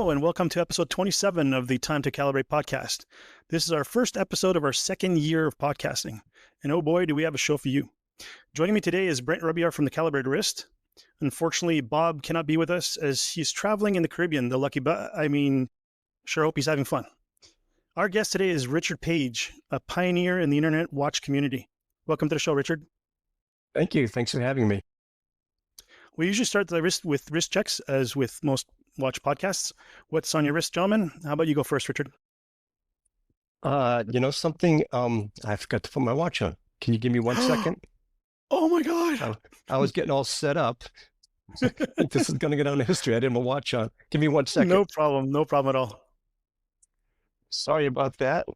Hello, and welcome to episode 27 of the Time to Calibrate podcast. This is our first episode of our second year of podcasting. And oh boy, do we have a show for you. Joining me today is Brent Rubiar from the Calibrated Wrist. Unfortunately, Bob cannot be with us as he's traveling in the Caribbean, sure hope he's having fun. Our guest today is Richard Paige, a pioneer in the internet watch community. Welcome to the show, Richard. Thank you. Thanks for having me. We usually start with wrist checks, as with most watch podcasts. What's on your wrist, gentlemen? How about you go first, Richard? Something, I forgot to put my watch on. Can you give me 1 second? Oh my God. I was getting all set up. This is going to get on the history. I didn't have my watch on. Give me 1 second. No problem at all. Sorry about that.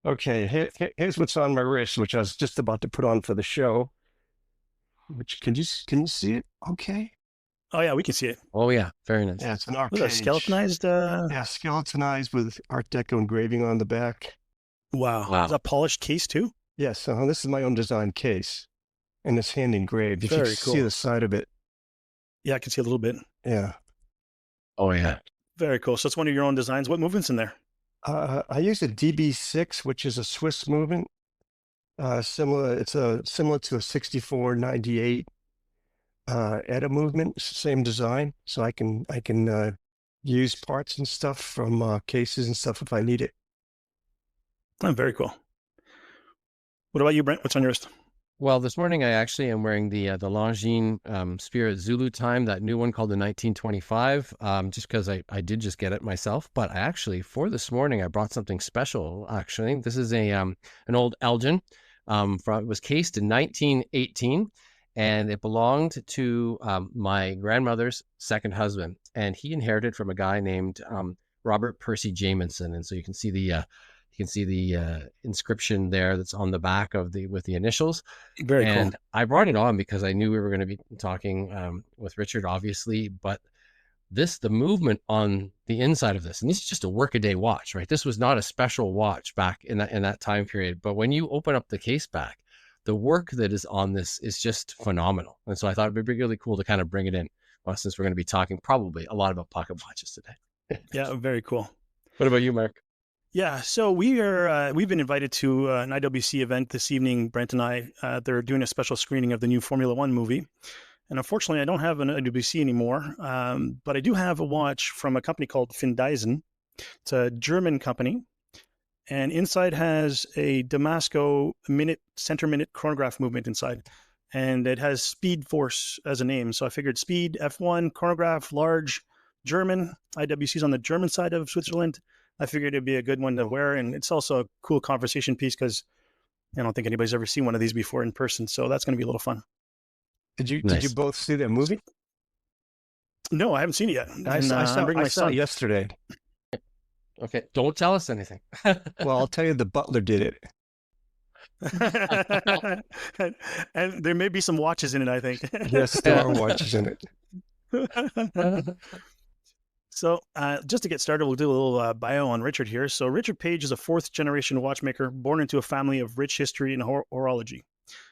Okay, here's what's on my wrist, which I was just about to put on for the show. Which can you see it? Okay. Oh yeah, we can see it. Oh yeah, very nice. Yeah, it's an Rpaige. Was that skeletonized? Yeah, skeletonized with Art Deco engraving on the back. Wow. Is that polished case too? Yes. This is my own design case, and it's hand engraved. If Very you cool. see the side of it. Yeah, I can see a little bit. Yeah. Oh yeah. Very cool. So it's one of your own designs. What movement's in there? I use a DB6, which is a Swiss movement. Similar to a 6498 ETA movement, same design. So I can use parts and stuff from cases and stuff if I need it. Oh, very cool. What about you, Brent? What's on your wrist? Well, this morning I actually am wearing the Longines Spirit Zulu Time, that new one called the 1925, just because I did just get it myself. But I actually, for this morning, I brought something special. Actually, this is an old Elgin. It was cased in 1918, and it belonged to my grandmother's second husband, and he inherited from a guy named Robert Percy Jamieson. And so you can see the inscription there that's on the back with the initials. Very cool. And I brought it on because I knew we were going to be talking with Richard, obviously, but the movement on the inside of this, and this is just a workaday watch, right? This was not a special watch back in that time period. But when you open up the case back, the work that is on this is just phenomenal. And so I thought it'd be really cool to kind of bring it in, since we're going to be talking probably a lot about pocket watches today. Yeah, very cool. What about you, Marc? Yeah, so we've been invited to an IWC event this evening, Brent and I. They're doing a special screening of the new Formula One movie. And unfortunately, I don't have an IWC anymore, but I do have a watch from a company called Findeisen. It's a German company, and inside has a Damasco center minute chronograph movement inside, and it has Speed Force as a name. So I figured Speed, F1, chronograph, large, German. IWC's on the German side of Switzerland. I figured it'd be a good one to wear, and it's also a cool conversation piece because I don't think anybody's ever seen one of these before in person, so that's going to be a little fun. Did you Nice. both see that movie? No, I haven't seen it yet. I saw it yesterday. Okay, don't tell us anything. Well, I'll tell you, the butler did it. And there may be some watches in it, I think. Yes, there are watches in it. So just to get started, we'll do a little bio on Richard here. So Richard Paige is a fourth-generation watchmaker born into a family of rich history and horology.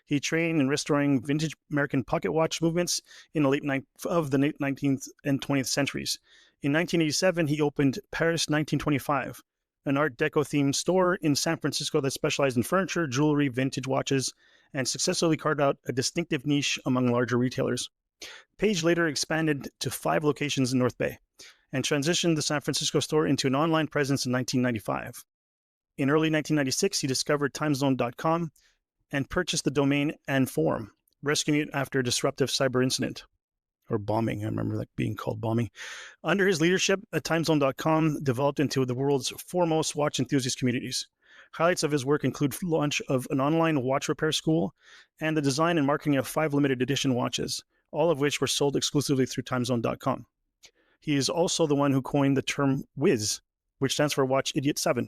He trained in restoring vintage American pocket watch movements in the late 19th and 20th centuries. In 1987, he opened Paris 1925, an Art Deco-themed store in San Francisco that specialized in furniture, jewelry, vintage watches, and successfully carved out a distinctive niche among larger retailers. Paige later expanded to 5 locations in North Bay and transitioned the San Francisco store into an online presence in 1995. In early 1996, he discovered timezone.com and purchased the domain and forum, rescuing it after a disruptive cyber incident, or bombing. I remember that being called bombing. Under his leadership, timezone.com developed into the world's foremost watch enthusiast communities. Highlights of his work include launch of an online watch repair school and the design and marketing of 5 limited edition watches, all of which were sold exclusively through timezone.com. He is also the one who coined the term Whiz, which stands for Watch Idiot 7,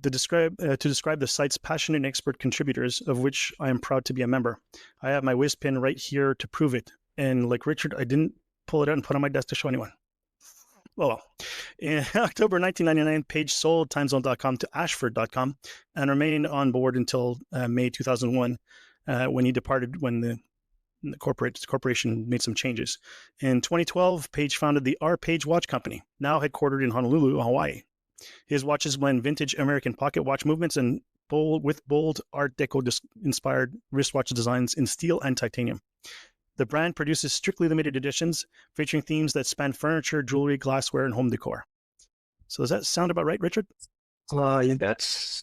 to describe the site's passionate and expert contributors, of which I am proud to be a member. I have my Whiz pin right here to prove it. And like Richard, I didn't pull it out and put it on my desk to show anyone. Well, in October 1999, Paige sold timezone.com to ashford.com and remained on board until May 2001, when he departed when the The corporation made some changes. In 2012, Paige founded the Rpaige Watch Company, now headquartered in Honolulu, Hawaii. His watches blend vintage American pocket watch movements and bold Art Deco inspired wristwatch designs in steel and titanium. The brand produces strictly limited editions featuring themes that span furniture, jewelry, glassware, and home decor. So does that sound about right, Richard? That's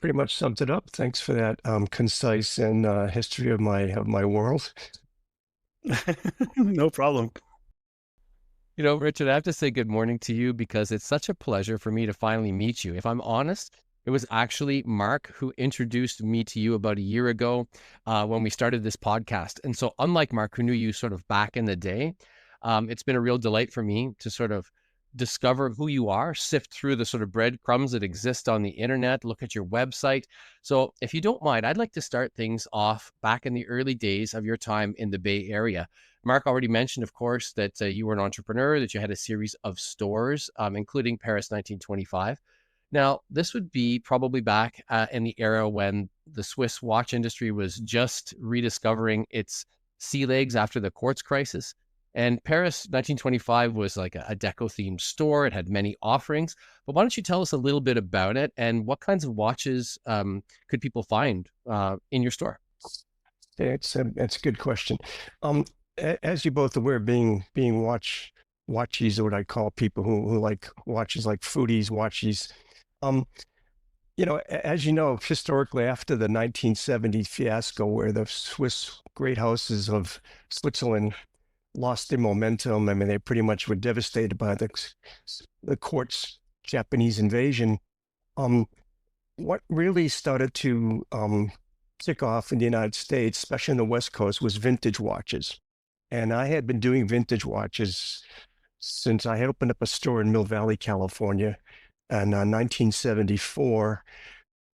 pretty much sums it up. Thanks for that concise and history of my world. No problem. You know, Richard, I have to say good morning to you because it's such a pleasure for me to finally meet you. If I'm honest, it was actually Marc who introduced me to you about a year ago when we started this podcast. And so unlike Marc, who knew you sort of back in the day, it's been a real delight for me to sort of discover who you are, sift through the sort of breadcrumbs that exist on the internet, look at your website. So if you don't mind, I'd like to start things off back in the early days of your time in the Bay Area. Marc already mentioned, of course, that you were an entrepreneur, that you had a series of stores, including Paris 1925. Now, this would be probably back in the era when the Swiss watch industry was just rediscovering its sea legs after the quartz crisis. And Paris 1925 was like a deco-themed store. It had many offerings. But why don't you tell us a little bit about it and what kinds of watches could people find in your store? It's a good question. As you both aware, being watchies, or what I call people who like watches, like foodies, watchies. As you know, historically, after the 1970 fiasco, where the Swiss great houses of Switzerland lost their momentum, I mean, they pretty much were devastated by the quartz Japanese invasion. What really started to kick off in the United States, especially in the West Coast, was vintage watches. And I had been doing vintage watches since I had opened up a store in Mill Valley, California, in 1974,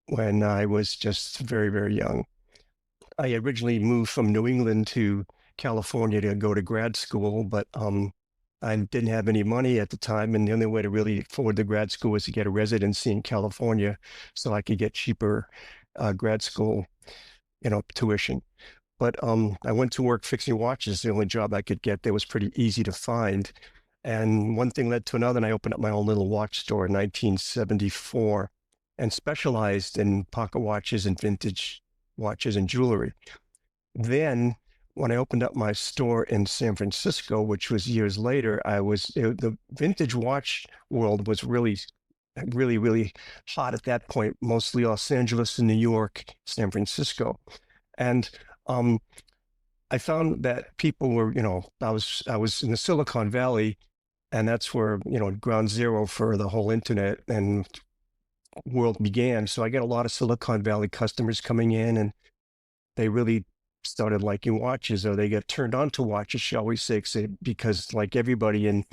when I was just very, very young. I originally moved from New England to California to go to grad school, but I didn't have any money at the time, and the only way to really afford the grad school was to get a residency in California so I could get cheaper grad school, tuition. But I went to work fixing watches. The only job I could get that was pretty easy to find. And one thing led to another, and I opened up my own little watch store in 1974 and specialized in pocket watches and vintage watches and jewelry. Then when I opened up my store in San Francisco, which was years later, the vintage watch world was really, really, really hot at that point, mostly Los Angeles and New York, San Francisco. And I found that people were, I was in the Silicon Valley, and that's where, ground zero for the whole internet and world began. So I get a lot of Silicon Valley customers coming in, and they really started liking watches, or they get turned on to watches, shall we say, because like everybody in,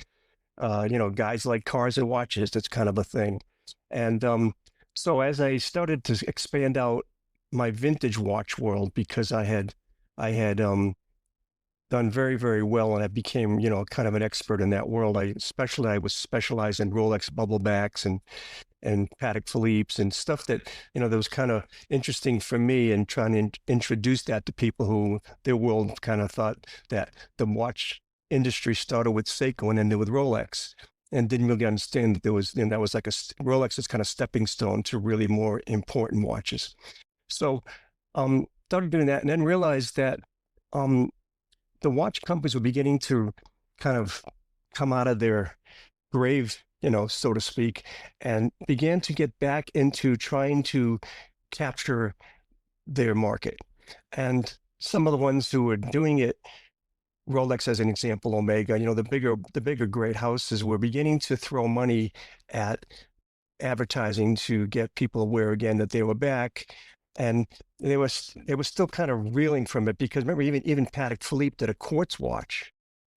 guys like cars and watches, that's kind of a thing. And so as I started to expand out my vintage watch world, because I had done very, very well, and I became, kind of an expert in that world. I was specialized in Rolex bubblebacks and Patek Philippe's and stuff that, that was kind of interesting for me, and trying to introduce that to people who their world kind of thought that the watch industry started with Seiko and ended with Rolex, and didn't really understand that there was, that was like Rolex is kind of stepping stone to really more important watches. So started doing that, and then realized that the watch companies were beginning to kind of come out of their grave, so to speak, and began to get back into trying to capture their market. And some of the ones who were doing it, Rolex as an example, Omega, the bigger great houses were beginning to throw money at advertising to get people aware again that they were back. And they were still kind of reeling from it, because remember, even Patek Philippe did a quartz watch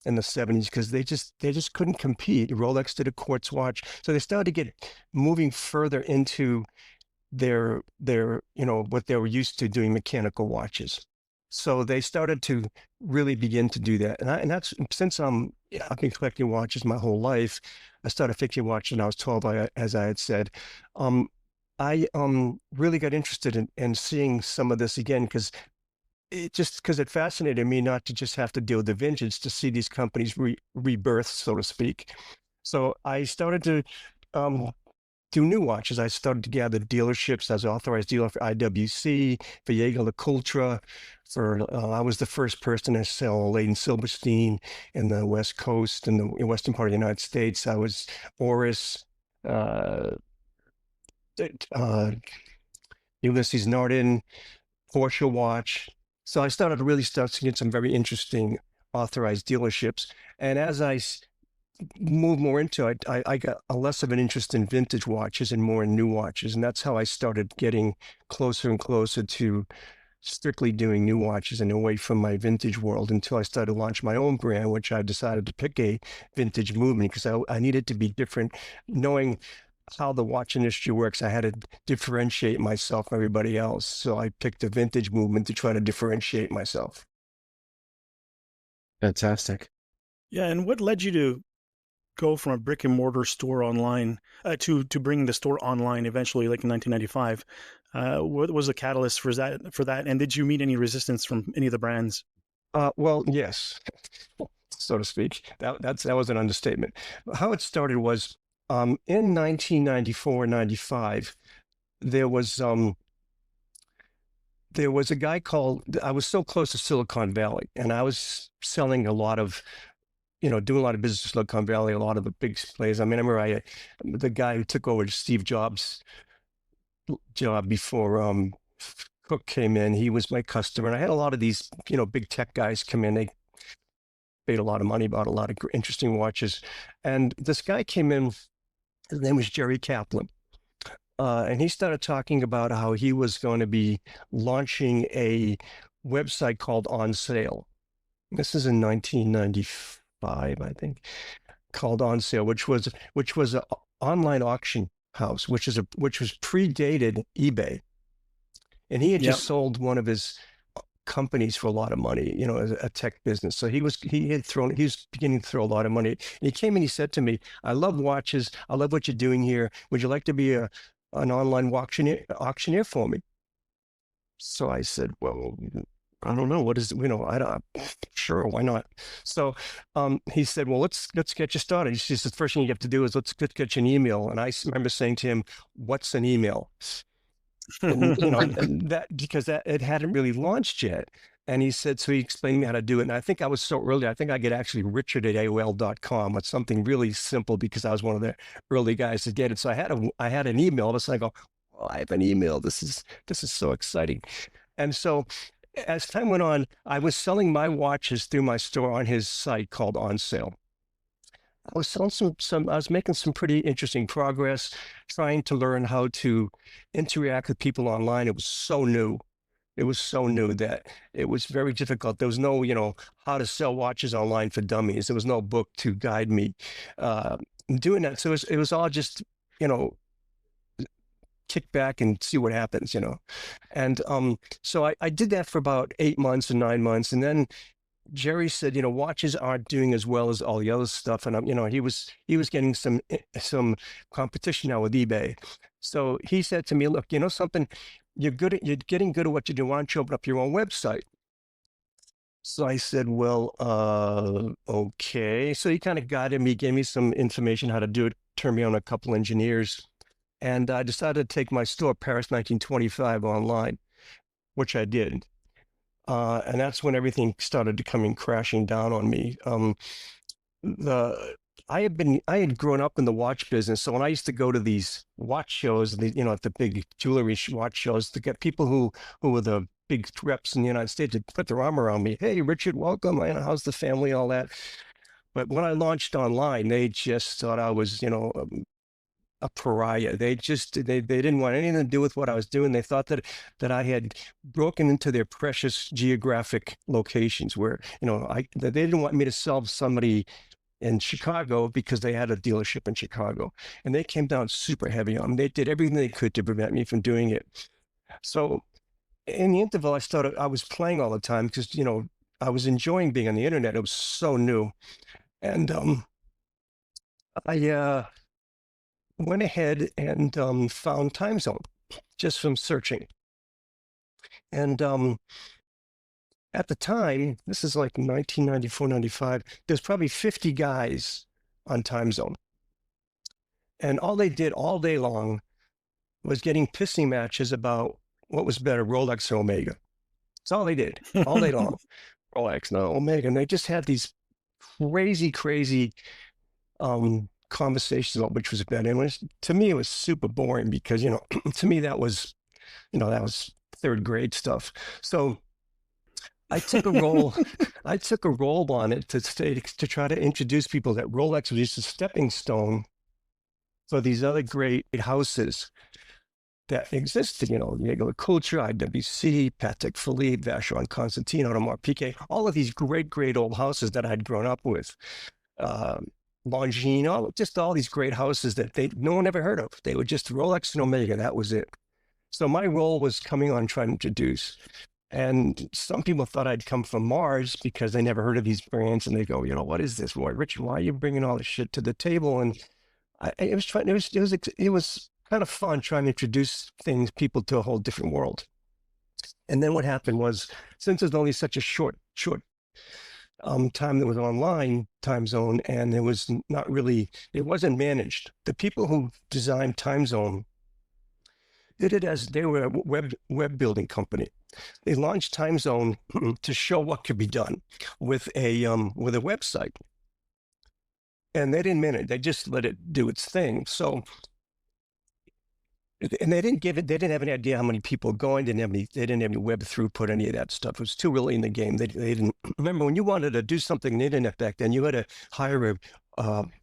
in the 70s, because they just couldn't compete. Rolex did a quartz watch, so they started to get moving further into their what they were used to doing, mechanical watches. So they started to really begin to do that, and that's since I've been collecting watches my whole life. I started fixing watches when I was 12, as I had said. I really got interested in seeing some of this again, because it just because it fascinated me not to just have to deal with the vintage, to see these companies rebirth, so to speak. So I started to do new watches. I started to gather dealerships as an authorized dealer for IWC, for Jaeger-LeCoultre. I was the first person to sell a Leighton Silverstein in the West Coast, in the western part of the United States. I was Oris, Ulysses Norton, Porsche watch. So I started to really start to get some very interesting authorized dealerships. And as I moved more into it, I got a less of an interest in vintage watches and more in new watches. And that's how I started getting closer and closer to strictly doing new watches and away from my vintage world, until I started to launch my own brand, which I decided to pick a vintage movement because I needed to be different. Knowing how the watch industry works, I had to differentiate myself from everybody else. So I picked the vintage movement to try to differentiate myself. Fantastic. Yeah, and what led you to go from a brick and mortar store online to bringing the store online eventually, like in 1995? What was the catalyst for that? And did you meet any resistance from any of the brands? Well, yes, so to speak. That was an understatement. How it started was in 1994 and 95, there was a guy I was so close to Silicon Valley, and I was selling a lot of, doing a lot of business in Silicon Valley, a lot of the big players. I mean, I remember the guy who took over Steve Jobs' job before Cook came in, he was my customer. And I had a lot of these, big tech guys come in. They paid a lot of money, bought a lot of interesting watches. And this guy came in, his name was Jerry Kaplan. And he started talking about how he was going to be launching a website called On Sale. This is in 1995, I think, called On Sale, which was an online auction house, which was predated eBay. And he had just sold one of his companies for a lot of money, a tech business. So he was beginning to throw a lot of money. And he came and he said to me, "I love watches. I love what you're doing here. Would you like to be an online auctioneer for me?" So I said, "Well, I don't know. What is sure, why not?" So he said, "Well, let's get you started." He says, "The first thing you have to do is let's get you an email." And I remember saying to him, "What's an email?" And that because it hadn't really launched yet. And he said, so he explained to me how to do it. And I think I was so early, I think I get actually Richard@AOL.com. It's something really simple because I was one of the early guys to get it. So I had an email. So I go, "Oh, I have an email. This is so exciting." And so as time went on, I was selling my watches through my store on his site called On Sale. I was selling I was making some pretty interesting progress, trying to learn how to interact with people online. It was so new. It was so new that it was very difficult. There was no, how to sell watches online for dummies. There was no book to guide me doing that. So it was all just, kick back and see what happens, And so I did that for about 8 months and 9 months. And then Jerry said, watches aren't doing as well as all the other stuff. And, he was getting some competition now with eBay. So he said to me, "Look, something, you're getting good at what you do. Why don't you open up your own website?" So I said, "Well, okay." So he kind of guided me, gave me some information how to do it, turned me on a couple engineers. And I decided to take my store, Paris 1925, online, which I did. And that's when everything started to coming crashing down on me. I had grown up in the watch business, so when I used to go to these watch shows, at the big jewelry watch shows, to get people who were the big reps in the United States to put their arm around me. "Hey, Richard, welcome. How's the family?" All that. But when I launched online, they just thought I was, a pariah. They didn't want anything to do with what I was doing. They thought that I had broken into their precious geographic locations where, they didn't want me to sell somebody in Chicago because they had a dealership in Chicago. And they came down super heavy on me. They did everything they could to prevent me from doing it. So in the interval, I was playing all the time because, I was enjoying being on the internet. It was so new. And I went ahead and found Time Zone just from searching. And at the time, this is like 1994, 95, there's probably 50 guys on Time Zone. And all they did all day long was getting pissing matches about what was better, Rolex or Omega. That's all they did all day long. Rolex, no, Omega. And they just had these crazy conversations about which was better. And to me, it was super boring because, to me, that was third grade stuff. So I took a role. I took a role on it to try to introduce people that Rolex was just a stepping stone for these other great houses that existed. Jaeger Culture, IWC, Patek Philippe, Vacheron Constantine, Audemars Piguet, all of these great old houses that I'd grown up with. Longines, just all these great houses that no one ever heard of. They were just Rolex and Omega. That was it. So my role was coming on trying to introduce. And some people thought I'd come from Mars because they never heard of these brands. And they go, what is this, boy? Richard, why are you bringing all this shit to the table? And it was kind of fun trying to introduce people to a whole different world. And then what happened was, since there's only such a short time that was online Time Zone, and it wasn't managed. The people who designed Time Zone did it as they were a web building company. They launched Time Zone to show what could be done with a website, and they didn't manage it. They just let it do its thing. So, and they didn't have any idea how many people going. They didn't have any web throughput, any of that stuff. It was too early in the game. They didn't remember when you wanted to do something on the internet back then. You had to hire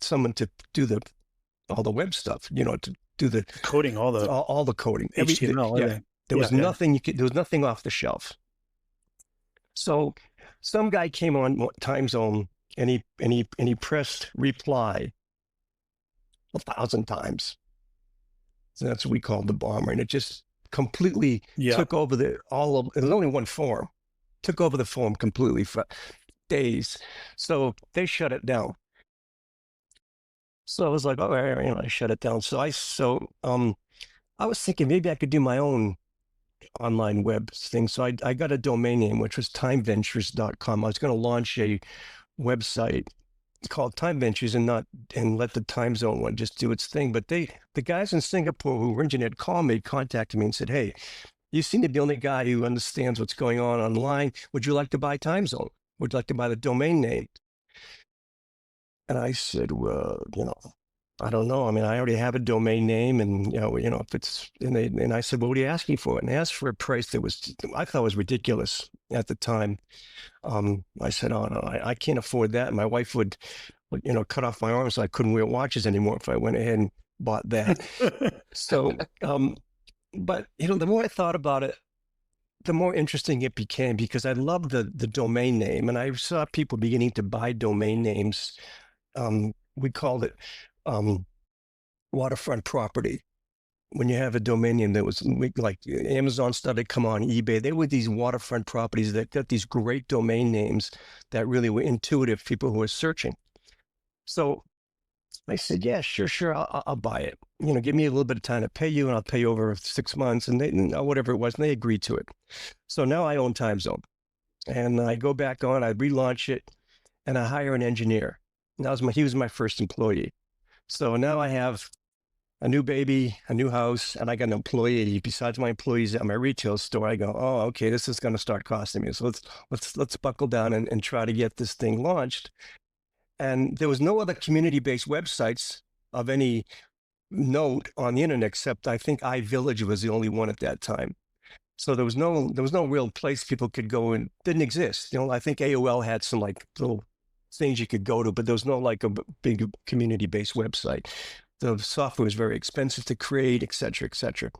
someone to do all the web stuff. To do the coding, all the coding, HTML. Yeah, there was nothing there was nothing off the shelf. So some guy came on Time Zone and he pressed reply 1,000 times. So that's what we called the bomber, and it just completely took over it was only one forum, took over the forum completely for days. So they shut it down. So I was like, I shut it down. So I was thinking maybe I could do my own online web thing. So I got a domain name, which was timeventures.com. I was going to launch a website called Time Ventures and let the Time Zone one just do its thing. But the guys in Singapore who originated contacted me and said, hey, you seem to be the only guy who understands what's going on online. Would you like to buy Time Zone? Would you like to buy the domain name? And I said, well, I don't know. I mean, I already have a domain name, and if it's and I said, well, what are you asking for? And they asked for a price that I thought was ridiculous at the time. I said, oh no, I can't afford that. My wife would cut off my arms so I couldn't wear watches anymore if I went ahead and bought that. So, but the more I thought about it, the more interesting it became, because I loved the domain name, and I saw people beginning to buy domain names. We called it waterfront property. When you have a domain name that was like Amazon started to come on, eBay, they were these waterfront properties that got these great domain names that really were intuitive, people who were searching. So I said, yeah, sure, I'll buy it. Give me a little bit of time to pay you, and I'll pay you over 6 months, and whatever it was, and they agreed to it. So now I own Time Zone, and I go back on, I relaunch it, and I hire an engineer. He was my first employee. So now I have a new baby, a new house, and I got an employee. Besides my employees at my retail store, I go, oh, okay, this is going to start costing me. So let's buckle down and try to get this thing launched. And there was no other community-based websites of any note on the internet, except I think iVillage was the only one at that time. So there was no real place people could go, and didn't exist. I think AOL had some little things you could go to, but there was no a big community-based website. The software was very expensive to create, et cetera, et cetera.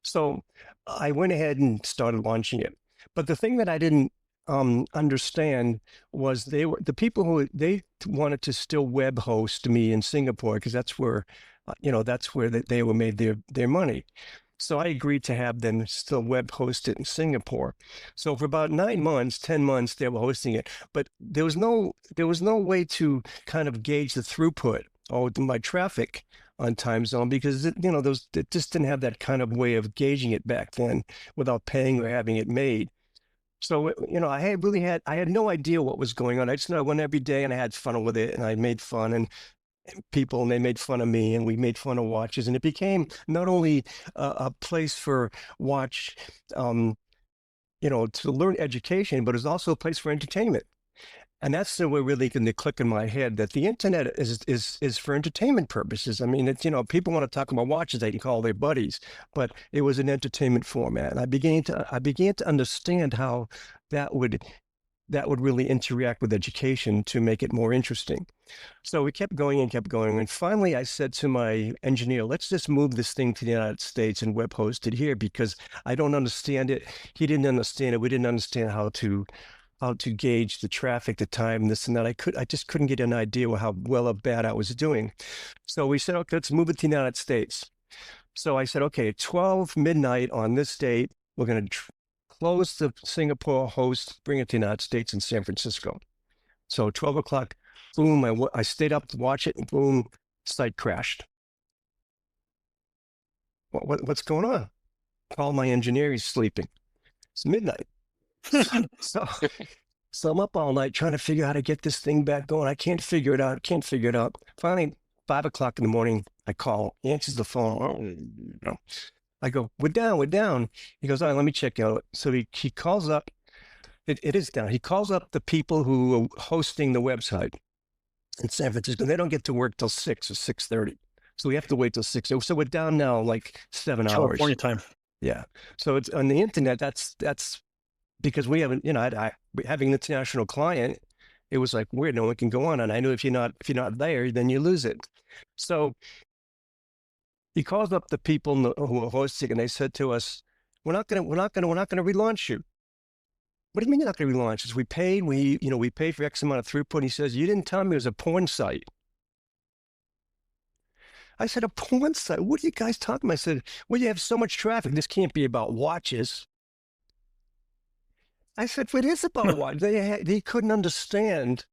So I went ahead and started launching it. But the thing that I didn't understand was the people who they wanted to still web host me in Singapore, because that's where they were made their money. So I agreed to have them still web host it in Singapore. So for about 10 months, they were hosting it, but there was no way to kind of gauge the throughput or my traffic on Time Zone, because it just didn't have that kind of way of gauging it back then without paying or having it made. So, I had no idea what was going on. I just know I went every day and I had fun with it, and I made fun and people, and they made fun of me, and we made fun of watches, and it became not only a place for watch, to learn education, but it's also a place for entertainment. And that's the way really going to click in my head that the internet is for entertainment purposes. I mean, people want to talk about watches, they can call their buddies, but it was an entertainment format. And I began to understand how that would really interact with education to make it more interesting. So we kept going and kept going. And finally, I said to my engineer, let's just move this thing to the United States and web host it here, because I don't understand it. He didn't understand it. We didn't understand how to gauge the traffic, the time, this and that. I just couldn't get an idea of how well or bad I was doing. So we said, okay, let's move it to the United States. So I said, okay, 12 midnight on this date, we're going to close the Singapore host, bring it to the United States in San Francisco. So 12 o'clock, boom, I stayed up to watch it, and boom, site crashed. What's going on? Call my engineer, he's sleeping. It's midnight. So I'm up all night trying to figure out how to get this thing back going. I can't figure it out. Finally, 5 o'clock in the morning, I call, he answers the phone. Oh, I go, we're down. He goes, all right, let me check out. So he calls up. It is down. He calls up the people who are hosting the website in San Francisco. They don't get to work till 6 or 6:30. So we have to wait till 6. So we're down now like 7 hours. California time. Yeah. So it's on the internet. That's because we haven't, having an international client, it was like weird. No one can go on. And I knew if you're not there, then you lose it. So he calls up the people who are hosting, and they said to us, we're not going to relaunch you. What do you mean you're not going to relaunch us? We paid for X amount of throughput. He says, you didn't tell me it was a porn site. I said, a porn site? What are you guys talking about? I said, well, you have so much traffic. This can't be about watches. I said, but it is about watches. They couldn't understand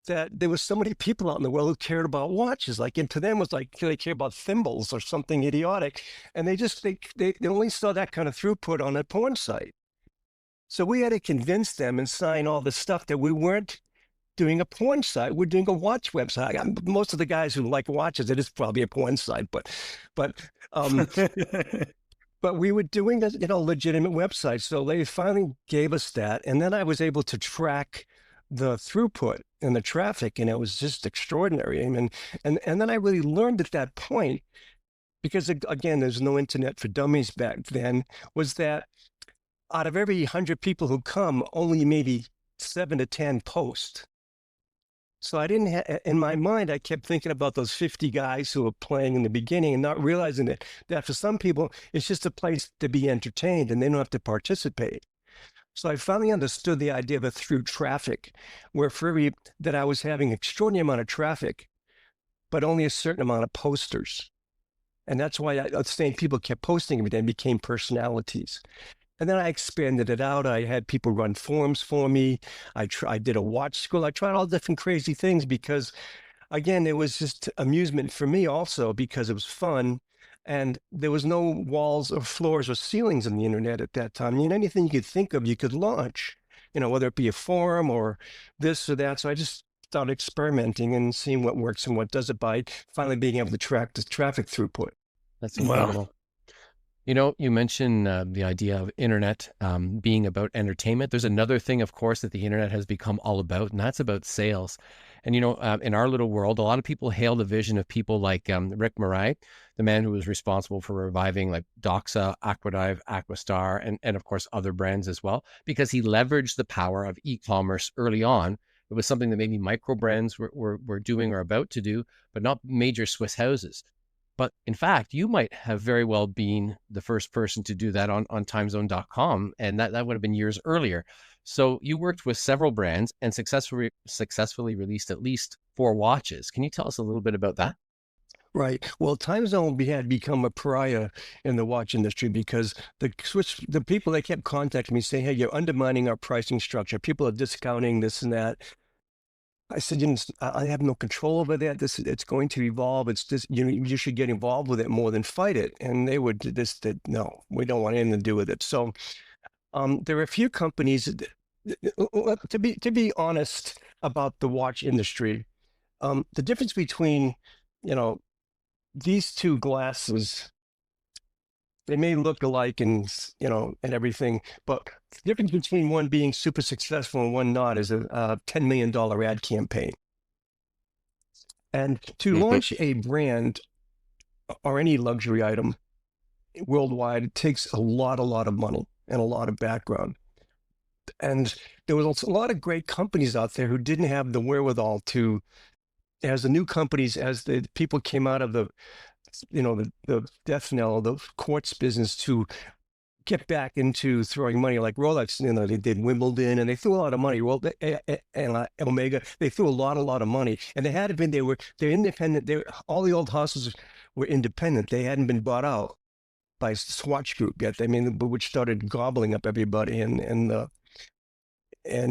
that there was so many people out in the world who cared about watches. Like, and to them was like, they care about thimbles or something idiotic. And they only saw that kind of throughput on a porn site. So we had to convince them and sign all the stuff that we weren't doing a porn site. We're doing a watch website. Most of the guys who like watches, it is probably a porn site, but we were doing a legitimate website. So they finally gave us that. And then I was able to track the throughput and the traffic, and it was just extraordinary. I mean, and then I really learned at that point, because again, there's no internet for dummies back then, was that out of every 100 people who come, only maybe 7 to 10 post. So I didn't in my mind, I kept thinking about those 50 guys who were playing in the beginning and not realizing that for some people, it's just a place to be entertained and they don't have to participate. So I finally understood the idea of a through traffic, where that I was having extraordinary amount of traffic, but only a certain amount of posters. And that's why the same people kept posting every day and became personalities. And then I expanded it out. I had people run forums for me. I did a watch school. I tried all different crazy things because, again, it was just amusement for me also because it was fun. And there was no walls or floors or ceilings in the internet at that time. I mean, anything you could think of, you could launch, whether it be a forum or this or that. So I just started experimenting and seeing what works and what doesn't by finally being able to track the traffic throughput. That's incredible. Wow. You mentioned the idea of internet being about entertainment. There's another thing, of course, that the internet has become all about, and that's about sales. And, in our little world, a lot of people hail the vision of people like Rick Murray, the man who was responsible for reviving like Doxa, Aquadive, Aquastar, and of course, other brands as well, because he leveraged the power of e-commerce early on. It was something that maybe micro brands were doing or about to do, but not major Swiss houses. But in fact, you might have very well been the first person to do that on timezone.com. And that would have been years earlier. So you worked with several brands and successfully released at least 4 watches. Can you tell us a little bit about that? Right. Well, TimeZone had become a pariah in the watch industry because the people that kept contacting me saying, hey, you're undermining our pricing structure. People are discounting this and that. I said, I have no control over that. It's going to evolve. It's just, you should get involved with it more than fight it. And they would no, we don't want anything to do with it. So There are a few companies, to be honest about the watch industry, the difference between, these two glasses, they may look alike and, and everything, but the difference between one being super successful and one not is a $10 million ad campaign. And to launch a brand or any luxury item worldwide, it takes a lot of money and a lot of background. And there was a lot of great companies out there who didn't have the wherewithal to, as the new companies, as the people came out of the death knell, the quartz business, to get back into throwing money, like Rolex, they did Wimbledon and they threw a lot of money. And Omega, they threw a lot of money. And they had been, they're independent. All the old houses were independent. They hadn't been bought out by Swatch Group yet. Which started gobbling up everybody, and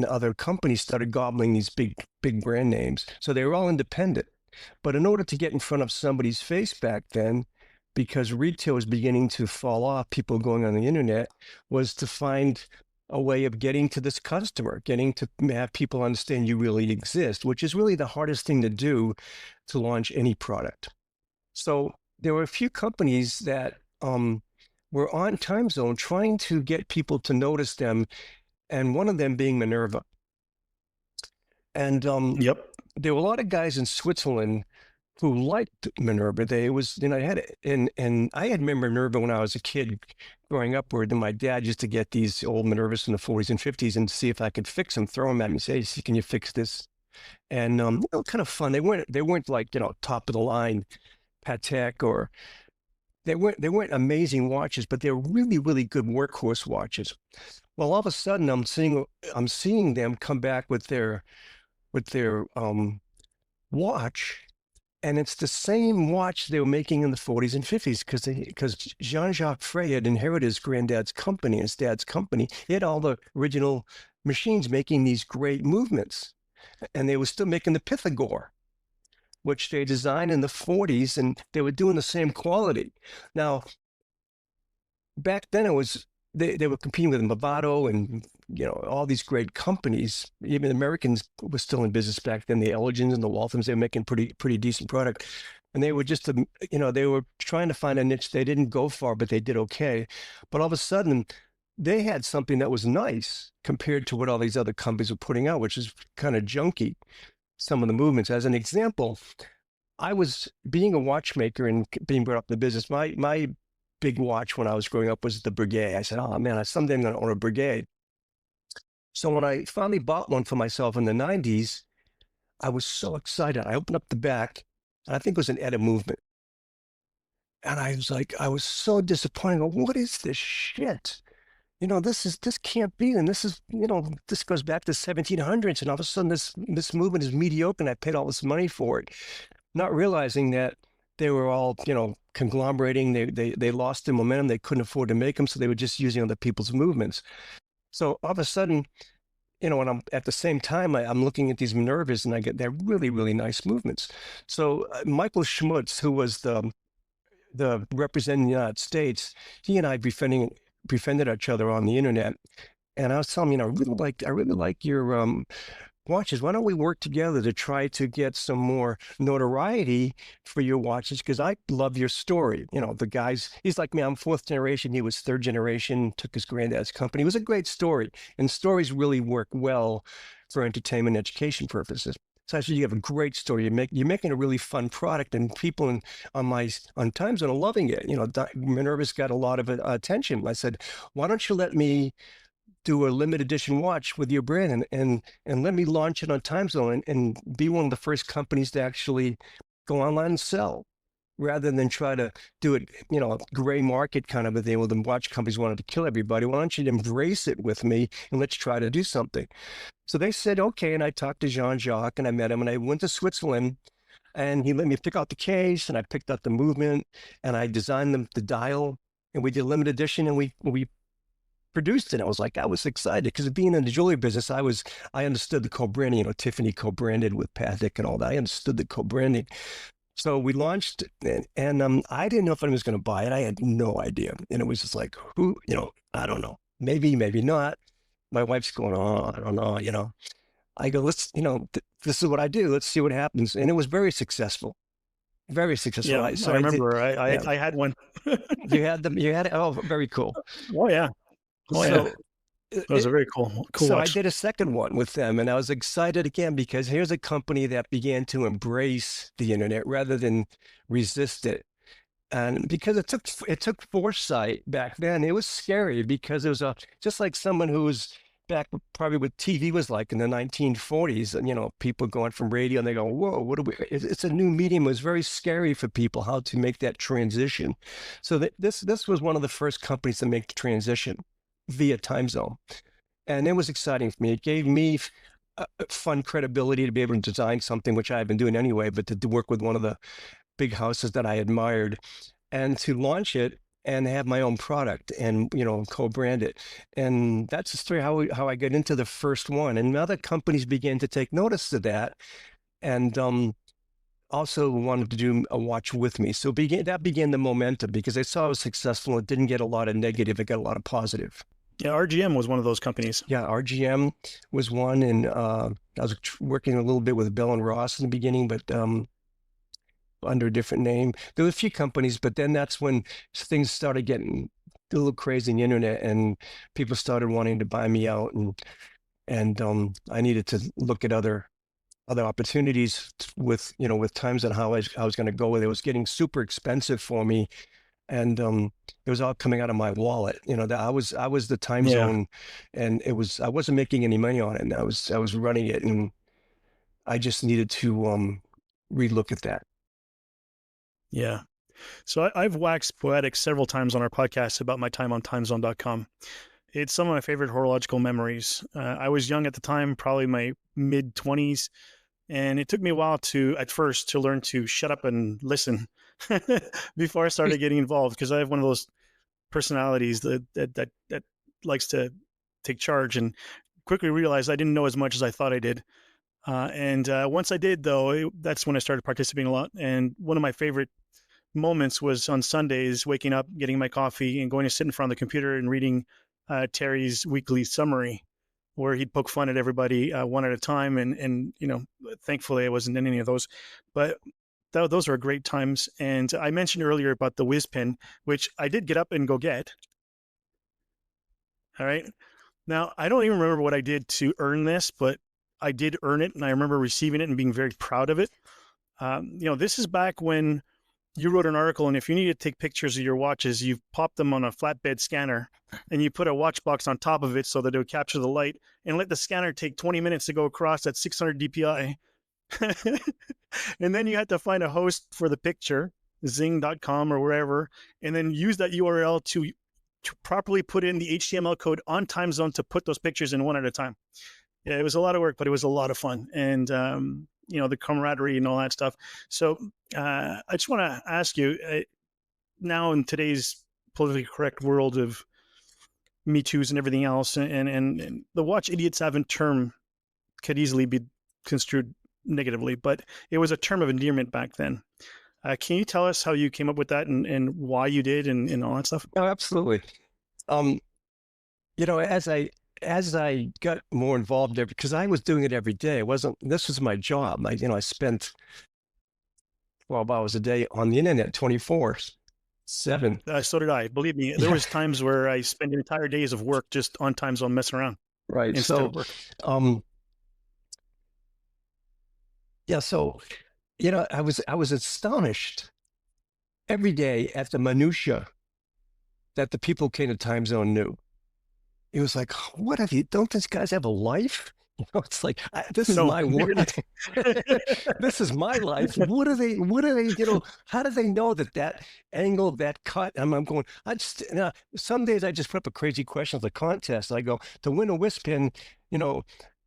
other companies started gobbling these big brand names. So they were all independent. But in order to get in front of somebody's face back then, because retail was beginning to fall off, people going on the internet, was to find a way of getting to this customer, getting to have people understand you really exist, which is really the hardest thing to do to launch any product. So there were a few companies that were on time zone trying to get people to notice them, and one of them being Minerva. And there were a lot of guys in Switzerland who liked Minerva. I had Minerva when I was a kid growing up, where my dad used to get these old Minervas in the 40s and 50s and see if I could fix them, throw them at me, say, hey, can you fix this? And kind of fun. They weren't like, top of the line Patek, or they weren't amazing watches, but they were really, really good workhorse watches. Well, all of a sudden I'm seeing them come back with their watch, and it's the same watch they were making in the 40s and 50s, because Jean-Jacques Frey had inherited his granddad's company, his dad's company. He had all the original machines making these great movements, and they were still making the Pythagore, which they designed in the 40s, and they were doing the same quality. Now, back then they were competing with Movado and all these great companies. Even Americans were still in business back then. The Elgins and the Walthams, they were making pretty decent product, and they were just they were trying to find a niche. They didn't go far, but they did okay. But all of a sudden, they had something that was nice compared to what all these other companies were putting out, which is kind of junky. Some of the movements. As an example, I was being a watchmaker and being brought up in the business. My big watch when I was growing up was the Breguet. I said, oh man, someday I'm going to own a Breguet. So when I finally bought one for myself in the 90s, I was so excited. I opened up the back, and I think it was an Edda movement. And I was so disappointed. I go, what is this shit? This can't be. And this is, this goes back to 1700s. And all of a sudden this movement is mediocre, and I paid all this money for it, not realizing that they were all, conglomerating. They lost their momentum. They couldn't afford to make them. So they were just using other people's movements. So all of a sudden, when I'm at the same time, I'm looking at these Minervas, and they're really, really nice movements. So Michael Schmutz, who was the representative in the United States, he and I befriended each other on the internet, and I was telling him, I really like your watches. Why don't we work together to try to get some more notoriety for your watches? Because I love your story. The guys, he's like me, I'm fourth generation. He was third generation, took his granddad's company. It was a great story, and stories really work well for entertainment and education purposes. So I said, you have a great story. You're making a really fun product, and people on time zone are loving it. Minerva's got a lot of attention. I said, why don't you let me do a limited edition watch with your brand, and let me launch it on time zone and be one of the first companies to actually go online and sell, rather than try to do it, gray market kind of a thing where the watch companies wanted to kill everybody. Why don't you embrace it with me, and let's try to do something? So they said, okay. And I talked to Jean-Jacques, and I met him, and I went to Switzerland, and he let me pick out the case, and I picked out the movement, and I designed the dial, and we did limited edition, and we produced it. I was excited, because being in the jewelry business, I understood the co-branding, Tiffany co-branded with Patek and all that. I understood the co-branding. So we launched, and I didn't know if anyone was going to buy it. I had no idea. And it was just like, I don't know. maybe, maybe not. My wife's going, oh, I don't know, you know. I go, let's, you know, this is what I do. Let's see what happens. And it was very successful. Very successful. Yeah, So I I did, remember. yeah. I had one. You had them, you had it. Oh, very cool. Oh yeah. Oh yeah. So That was a very cool so I watch. did a second one with them, and I was excited again because here's a company that began to embrace the internet rather than resist it. And because it took foresight back then, it was scary because it was just like someone who was back probably what TV was like in the 1940s, and you know, people going from radio and they go, whoa, what do we? It's a new medium. It was very scary for people how to make that transition. So this was one of the first companies to make the transition via time zone. And it was exciting for me. It gave me fun credibility to be able to design something, which I had been doing anyway, but to work with one of the big houses that I admired and to launch it and have my own product and, you know, co-brand it. And that's the story how I got into the first one. And other companies began to take notice of that and also wanted to do a watch with me. So that began the momentum because I saw it was successful. It didn't get a lot of negative. It got a lot of positive. Yeah, RGM was one of those companies. Yeah, RGM was one, and I was working a little bit with Bell and Ross in the beginning, but under a different name. There were a few companies, but then that's when things started getting a little crazy in the internet, and people started wanting to buy me out, and I needed to look at other opportunities with, you know, with times and how I was going to go with it. It was getting super expensive for me. And it was all coming out of my wallet, you know. That I was the time zone, and I wasn't making any money on it. And I was running it, and I just needed to relook at that. Yeah. So I've waxed poetic several times on our podcast about my time on timezone.com. It's some of my favorite horological memories. I was young at the time, probably my mid 20s, and it took me a while at first to learn to shut up and listen before I started getting involved, because I have one of those personalities that likes to take charge, and quickly realized I didn't know as much as I thought I did. And once I did, though, that's when I started participating a lot. And one of my favorite moments was on Sundays, waking up, getting my coffee, and going to sit in front of the computer and reading Terry's weekly summary, where he'd poke fun at everybody one at a time. And you know, thankfully I wasn't in any of those, but those were great times. And I mentioned earlier about the whiz pin, which I did get up and go get. All right. Now, I don't even remember what I did to earn this, but I did earn it. And I remember receiving it and being very proud of it. You know, this is back when you wrote an article, and if you need to take pictures of your watches, you pop them on a flatbed scanner and you put a watch box on top of it so that it would capture the light, and let the scanner take 20 minutes to go across at 600 DPI. And then you had to find a host for the picture, zing.com or wherever, and then use that URL to properly put in the HTML code on time zone to put those pictures in one at a time. Yeah, it was a lot of work, but it was a lot of fun. And, you know, the camaraderie and all that stuff. So I just want to ask you, now in today's politically correct world of Me Too's and everything else, and the watch idiots haven't term could easily be construed negatively, but it was a term of endearment back then. Can you tell us how you came up with that and why you did and all that stuff? Oh, absolutely. You know, as I got more involved there, because I was doing it every day. This was my job. I spent 12 hours a day on the internet, 24/7. So did I. Believe me, there was times where I spent entire days of work just on time zone messing around. Right. Instead So, of work. yeah. So, you know, I was astonished every day at the minutia that the people came to time zone knew. It was like, what have you? Don't these guys have a life? You know, it's like, this is my world. This is my life. What are they, you know, how do they know that angle, that cut? I'm going, some days I just put up a crazy question of the contest. I go, to win a whiz pin, you know,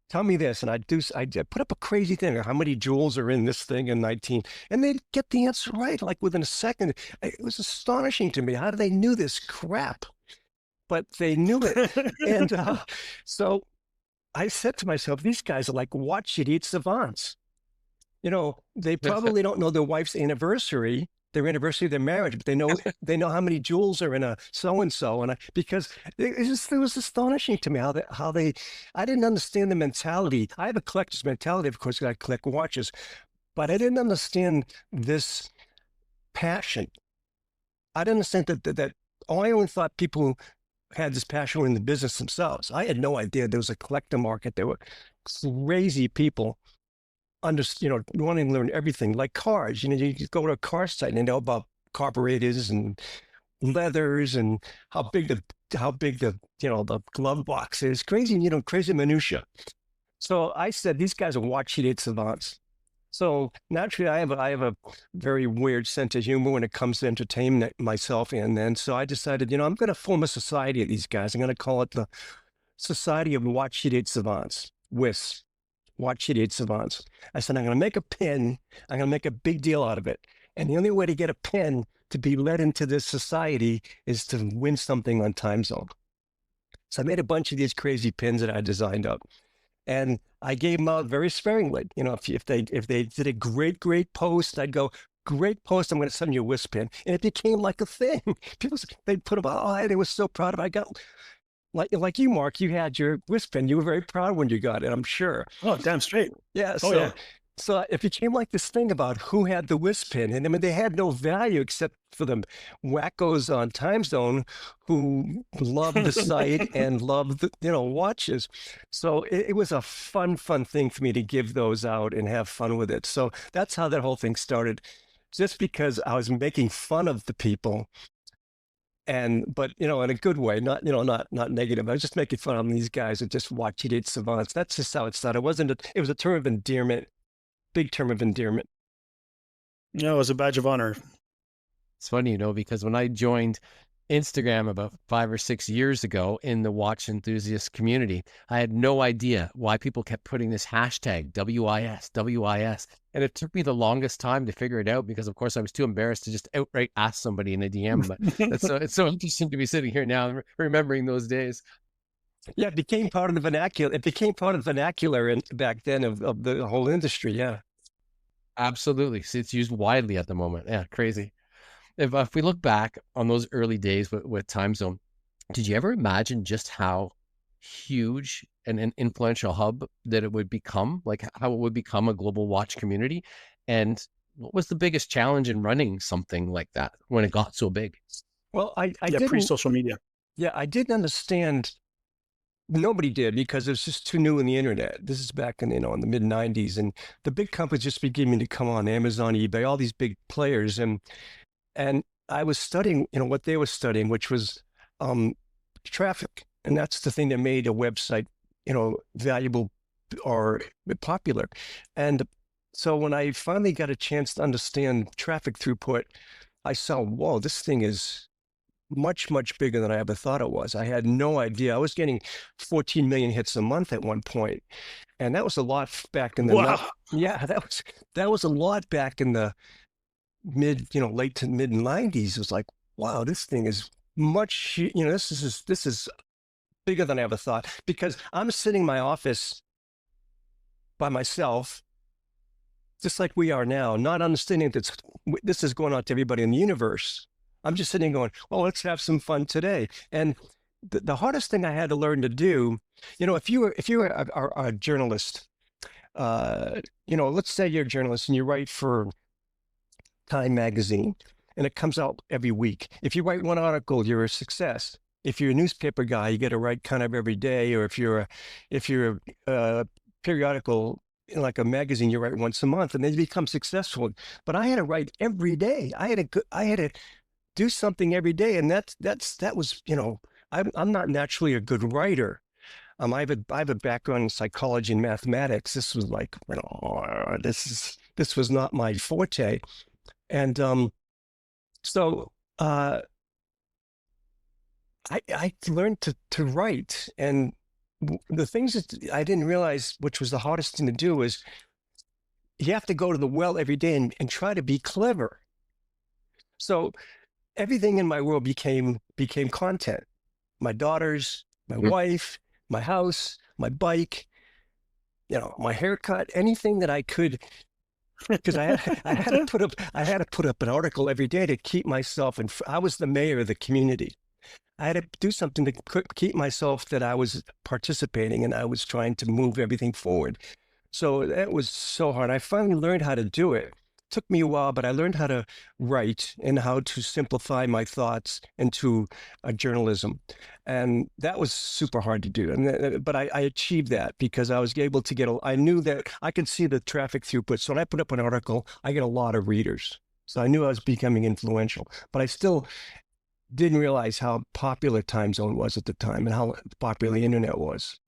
tell me this. And I put up a crazy thing. How many jewels are in this thing in 19? And they'd get the answer right, like within a second. It was astonishing to me. How do they knew this crap? But they knew it. And so I said to myself, these guys are like watch idiot savants. You know, they probably don't know their wife's anniversary, their anniversary of their marriage, but they know how many jewels are in a so-and-so. And because it was astonishing to me how they, I didn't understand the mentality. I have a collector's mentality, of course, I collect watches, but I didn't understand this passion. I didn't understand that I only thought people had this passion in the business themselves. I had no idea there was a collector market. There were crazy people wanting to learn everything, like cars. You go to a car site and they know about carburetors and leathers and how big the the glove box is. Crazy, crazy minutia. So I said, these guys are watch date savants. So naturally, I have a very weird sense of humor when it comes to entertainment myself. And then so I decided, I'm going to form a society of these guys. I'm going to call it the Society of Watch Date Savants, WIS. Watch date savants. I said, I'm going to make a pin. I'm going to make a big deal out of it. And the only way to get a pin to be let into this society is to win something on Time Zone. So I made a bunch of these crazy pins that I designed up. And I gave them out very sparingly. If they did a great post, I'd go, great post, I'm going to send you a WIS pin. And it became like a thing. People, they'd put them out. Oh, they were so proud of it. I got, like you, Marc, you had your WIS pin. You were very proud when you got it, I'm sure. Oh, damn straight. Yeah. Oh, yeah. So it became like this thing about who had the WIS pin. And I mean, they had no value except for the wackos on Time Zone who loved the site and loved the, watches. So it was a fun thing for me to give those out and have fun with it. So that's how that whole thing started, just because I was making fun of the people. But in a good way, not negative. I was just making fun of these guys who just watch date savants. That's just how it started. It was a term of endearment. Big term of endearment. No, it was a badge of honor. It's funny, because when I joined Instagram about 5 or 6 years ago in the watch enthusiast community, I had no idea why people kept putting this hashtag WIS. And it took me the longest time to figure it out because, of course, I was too embarrassed to just outright ask somebody in a DM. But it's so interesting to be sitting here now remembering those days. Yeah, it became part of the vernacular. It became part of the vernacular back then of the whole industry. Yeah, absolutely. So it's used widely at the moment. Yeah, crazy. If we look back on those early days with Time Zone, did you ever imagine just how huge and an influential hub that it would become? Like how it would become a global watch community? And what was the biggest challenge in running something like that when it got so big? Well, I didn't pre-social media. Yeah, I didn't understand. Nobody did because it was just too new in the internet. This is back in, in the mid 90s, and the big companies just beginning to come on, Amazon, eBay, all these big players. And I was studying, what they were studying, which was traffic. And that's the thing that made a website, valuable or popular. And so when I finally got a chance to understand traffic throughput, I saw, whoa, this thing is much bigger than I ever thought it was. I had no idea. I was getting 14 million hits a month at one point, and that was a lot back in the that was a lot back in the late to mid 90s. It was like, wow, this thing is much. This is bigger than I ever thought, because I'm sitting in my office by myself, just like we are now, not understanding that this is going on to everybody in the universe. I'm just sitting going, well, let's have some fun today. And the hardest thing I had to learn to do, if you were a journalist, let's say you're a journalist and you write for Time magazine and it comes out every week. If you write one article, you're a success. If you're a newspaper guy, you get to write kind of every day. Or if you're a periodical, like a magazine, you write once a month, and then you become successful. But I had to write every day. I had to do something every day. And that was, I'm not naturally a good writer. I have a background in psychology and mathematics. This was like, this was not my forte. And so I learned to write. And the things that I didn't realize, which was the hardest thing to do, is you have to go to the well every day and try to be clever. So everything in my world became content. My daughters, my wife, my house, my bike, my haircut, anything that I could because I had to put up an article every day to keep myself, and I was the mayor of the community. I had to do something to keep myself that I was participating and I was trying to move everything forward. So that was so hard. I finally learned how to do it. Took me a while, but I learned how to write and how to simplify my thoughts into a journalism. And that was super hard to do. But I achieved that because I was able to I knew that I could see the traffic throughput. So when I put up an article, I get a lot of readers. So I knew I was becoming influential, but I still didn't realize how popular Time Zone was at the time and how popular the internet was.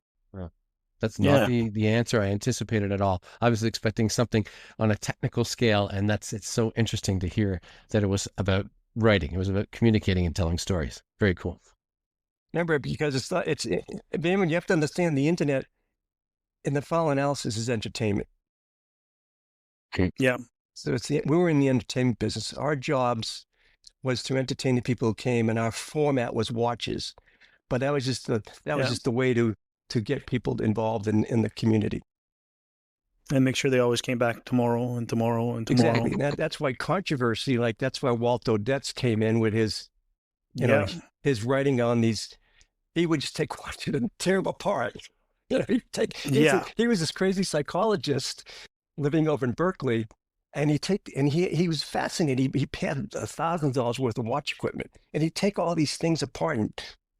That's not the answer I anticipated at all. I was expecting something on a technical scale, and it's so interesting to hear that it was about writing. It was about communicating and telling stories. Very cool. Remember, because you have to understand the internet in the file analysis is entertainment. Okay. Yeah. So we were in the entertainment business. Our jobs was to entertain the people who came, and our format was watches. But that was just the way to get people involved in the community. And make sure they always came back tomorrow and tomorrow and tomorrow. Exactly. That's why controversy, that's why Walt Odets came in with his, his writing on these. He would just take watches and tear them apart. He was this crazy psychologist living over in Berkeley. And he was fascinated. He had $1,000 worth of watch equipment, and he'd take all these things apart and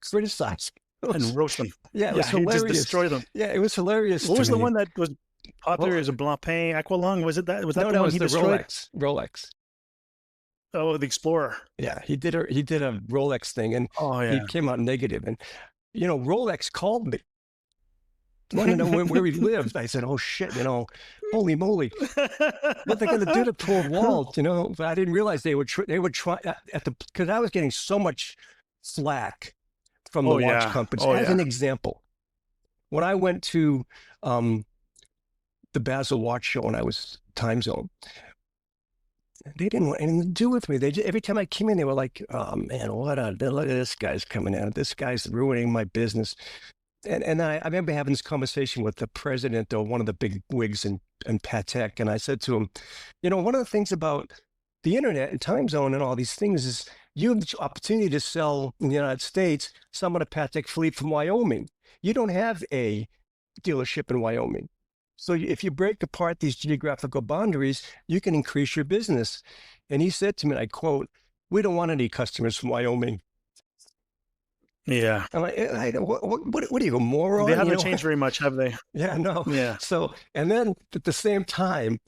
criticize and roast them. Yeah, it was hilarious. Just destroy them. Yeah, it was hilarious. What was the one that was popular? Is a Blancpain Aqualung? Was that the one he destroyed? Rolex. Oh, the Explorer. Yeah, he did a Rolex thing, and he came out negative. And Rolex called me. Wanted to know where he lived. I said, "Oh shit, holy moly, what they're going to do to poor Walt?" But I didn't realize they would try because I was getting so much slack from the watch companies. As an example, when I went to the Basel Watch Show when I was Time Zone, they didn't want anything to do with me. Every time I came in, they were like, "Oh man, look at this guy's coming out. This guy's ruining my business." And I remember having this conversation with the president or one of the big wigs in Patek, and I said to him, one of the things about the internet and Time Zone and all these things is you have the opportunity to sell in the United States some of the Patek Philippe from Wyoming. You don't have a dealership in Wyoming. So if you break apart these geographical boundaries, you can increase your business. And he said to me, and I quote, "We don't want any customers from Wyoming." Yeah. I'm like, what are you, a moron? They haven't changed very much, have they? Yeah, no. Yeah. So, and then at the same time,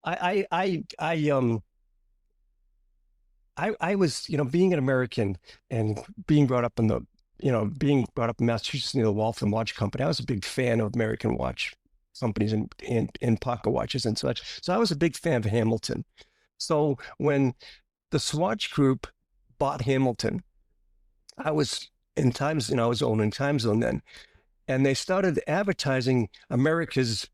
I was, being an American and being brought up in Massachusetts near the Waltham Watch Company. I was a big fan of American watch companies and pocket watches and such. So I was a big fan of Hamilton. So when the Swatch Group bought Hamilton, I was in Times, I was owning Time Zone then, and they started advertising America's,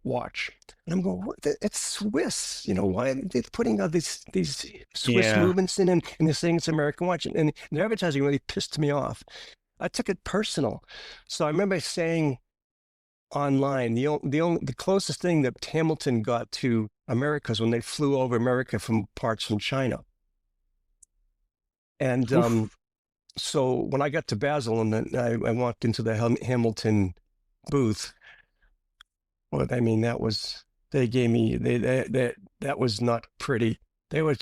watch. And I'm going, what? It's Swiss, why are they putting out these Swiss movements in, and they're saying it's American watch, and the advertising really pissed me off. I took it personal. So I remember saying online, the closest thing that Hamilton got to America is when they flew over America from parts from China. And so when I got to Basel and then I walked into the Hamilton booth, well, I mean, that was not pretty. They were,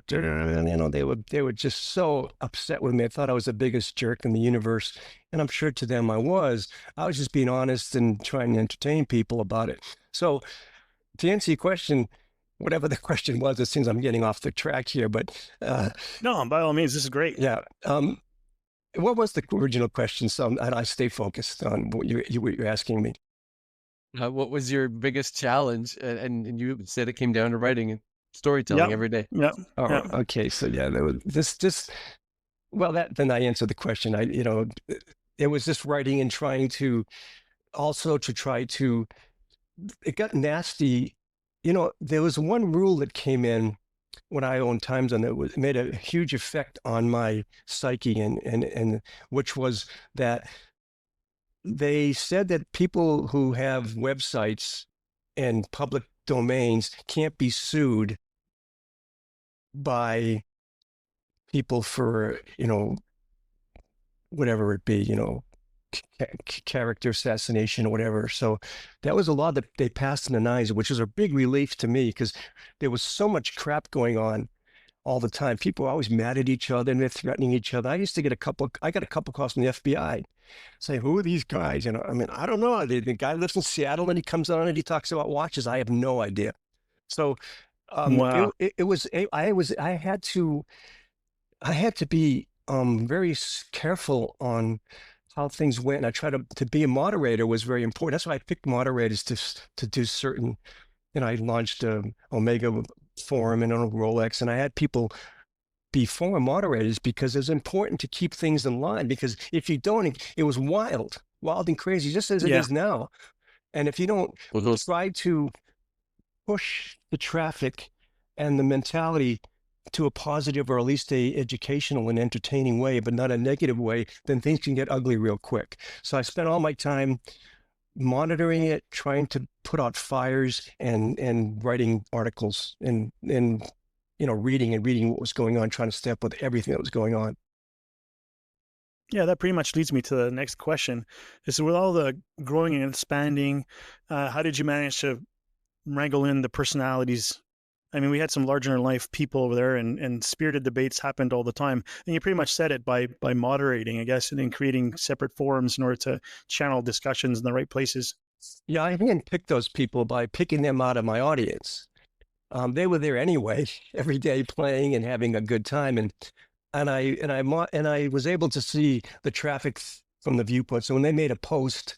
they were just so upset with me. I thought I was the biggest jerk in the universe, and I'm sure to them I was. I was just being honest and trying to entertain people about it. So to answer your question, whatever the question was, it seems I'm getting off the track here, but no, by all means, this is great. Yeah. What was the original question? So I stay focused on what you're asking me. What was your biggest challenge? And you said it came down to writing and storytelling every day. Yeah. Oh, okay. So yeah, there was then I answered the question. It was just writing and trying to it got nasty. There was one rule that came in when I owned Time Zone that made a huge effect on my psyche, and which was that they said that people who have websites and public domains can't be sued by people for, whatever it be, character assassination or whatever. So that was a law that they passed in the 90s, which was a big relief to me because there was so much crap going on all the time. People were always mad at each other and they're threatening each other. I got a couple calls from the FBI saying, who are these guys? I don't know. The guy lives in Seattle and he comes on and he talks about watches. I have no idea. So Wow. I had to be very careful on how things went. And I tried to be a moderator was very important. That's why I picked moderators to do certain, I launched a Omega forum and on Rolex, and I had people be forum moderators because it's important to keep things in line, because if you don't, it was wild and crazy, just as it is now. And if you don't try to push the traffic and the mentality to a positive or at least a educational and entertaining way, but not a negative way, then things can get ugly real quick. So I spent all my time monitoring it, trying to put out fires and writing articles and reading what was going on, trying to stay up with everything that was going on. Yeah, that pretty much leads me to the next question. Is with all the growing and expanding, how did you manage to wrangle in the personalities? I mean, we had some larger-than-life people over there, and spirited debates happened all the time. And you pretty much said it by moderating, I guess, and then creating separate forums in order to channel discussions in the right places. Yeah, I handpicked those people by picking them out of my audience. They were there anyway, every day playing and having a good time, and I was able to see the traffic from the viewpoint. So when they made a post,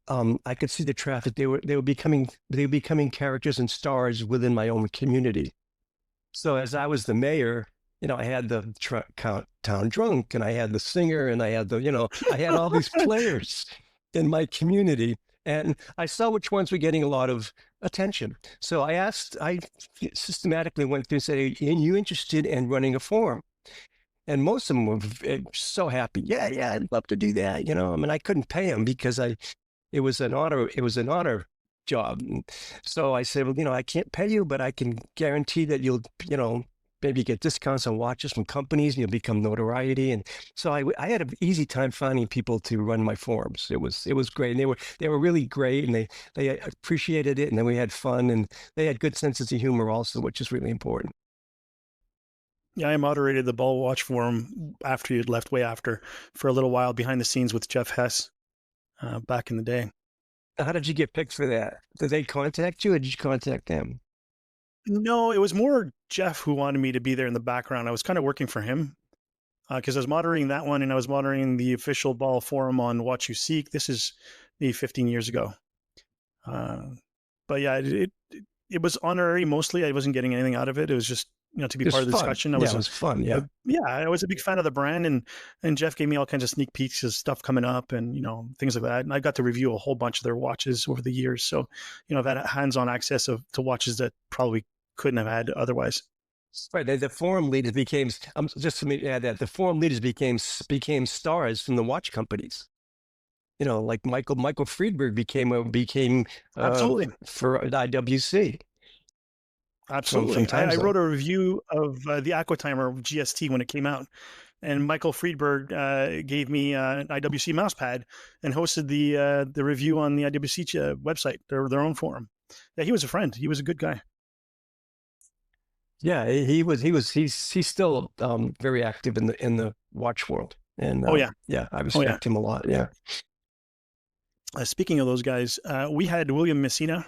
I could see the traffic. They were becoming characters and stars within my own community. So as I was the mayor, I had the town drunk, and I had the singer, and I had I had all these players in my community, and I saw which ones were getting a lot of attention. So I systematically went through and said, "Are you interested in running a forum?" And most of them were so happy. Yeah, I'd love to do that. I couldn't pay them because it was an honor job. So I said, well, I can't pay you, but I can guarantee that you'll, maybe get discounts on watches from companies, and you'll become notoriety. And so I had an easy time finding people to run my forums. It was great. And they were really great, and they appreciated it. And then we had fun, and they had good senses of humor also, which is really important. Yeah, I moderated the Ball Watch forum after you'd left, way after, for a little while behind the scenes with Jeff Hess back in the day. How did you get picked for that? Did they contact you, or did you contact them? No, it was more Jeff who wanted me to be there in the background. I was kind of working for him because I was moderating that one, and I was moderating the official Ball forum on Watch You Seek. This is maybe 15 years ago. But yeah, it was honorary mostly. I wasn't getting anything out of it. It was just, to be part of the discussion. It was fun. Yeah. I was a big fan of the brand, and Jeff gave me all kinds of sneak peeks of stuff coming up, and things like that. And I got to review a whole bunch of their watches over the years. So, I've had hands-on access to watches that probably couldn't have had otherwise. Right. The forum leaders became, just to add that, the forum leaders became stars from the watch companies. Like Michael Friedberg became Absolutely for IWC. Absolutely. I wrote a review of the Aquatimer GST when it came out, and Michael Friedberg gave me an IWC mouse pad and hosted the review on the IWC website, their own forum. Yeah, he was a friend. He was a good guy. Yeah, he's still very active in the watch world. And I respect him a lot. Yeah. Speaking of those guys, we had William Messina,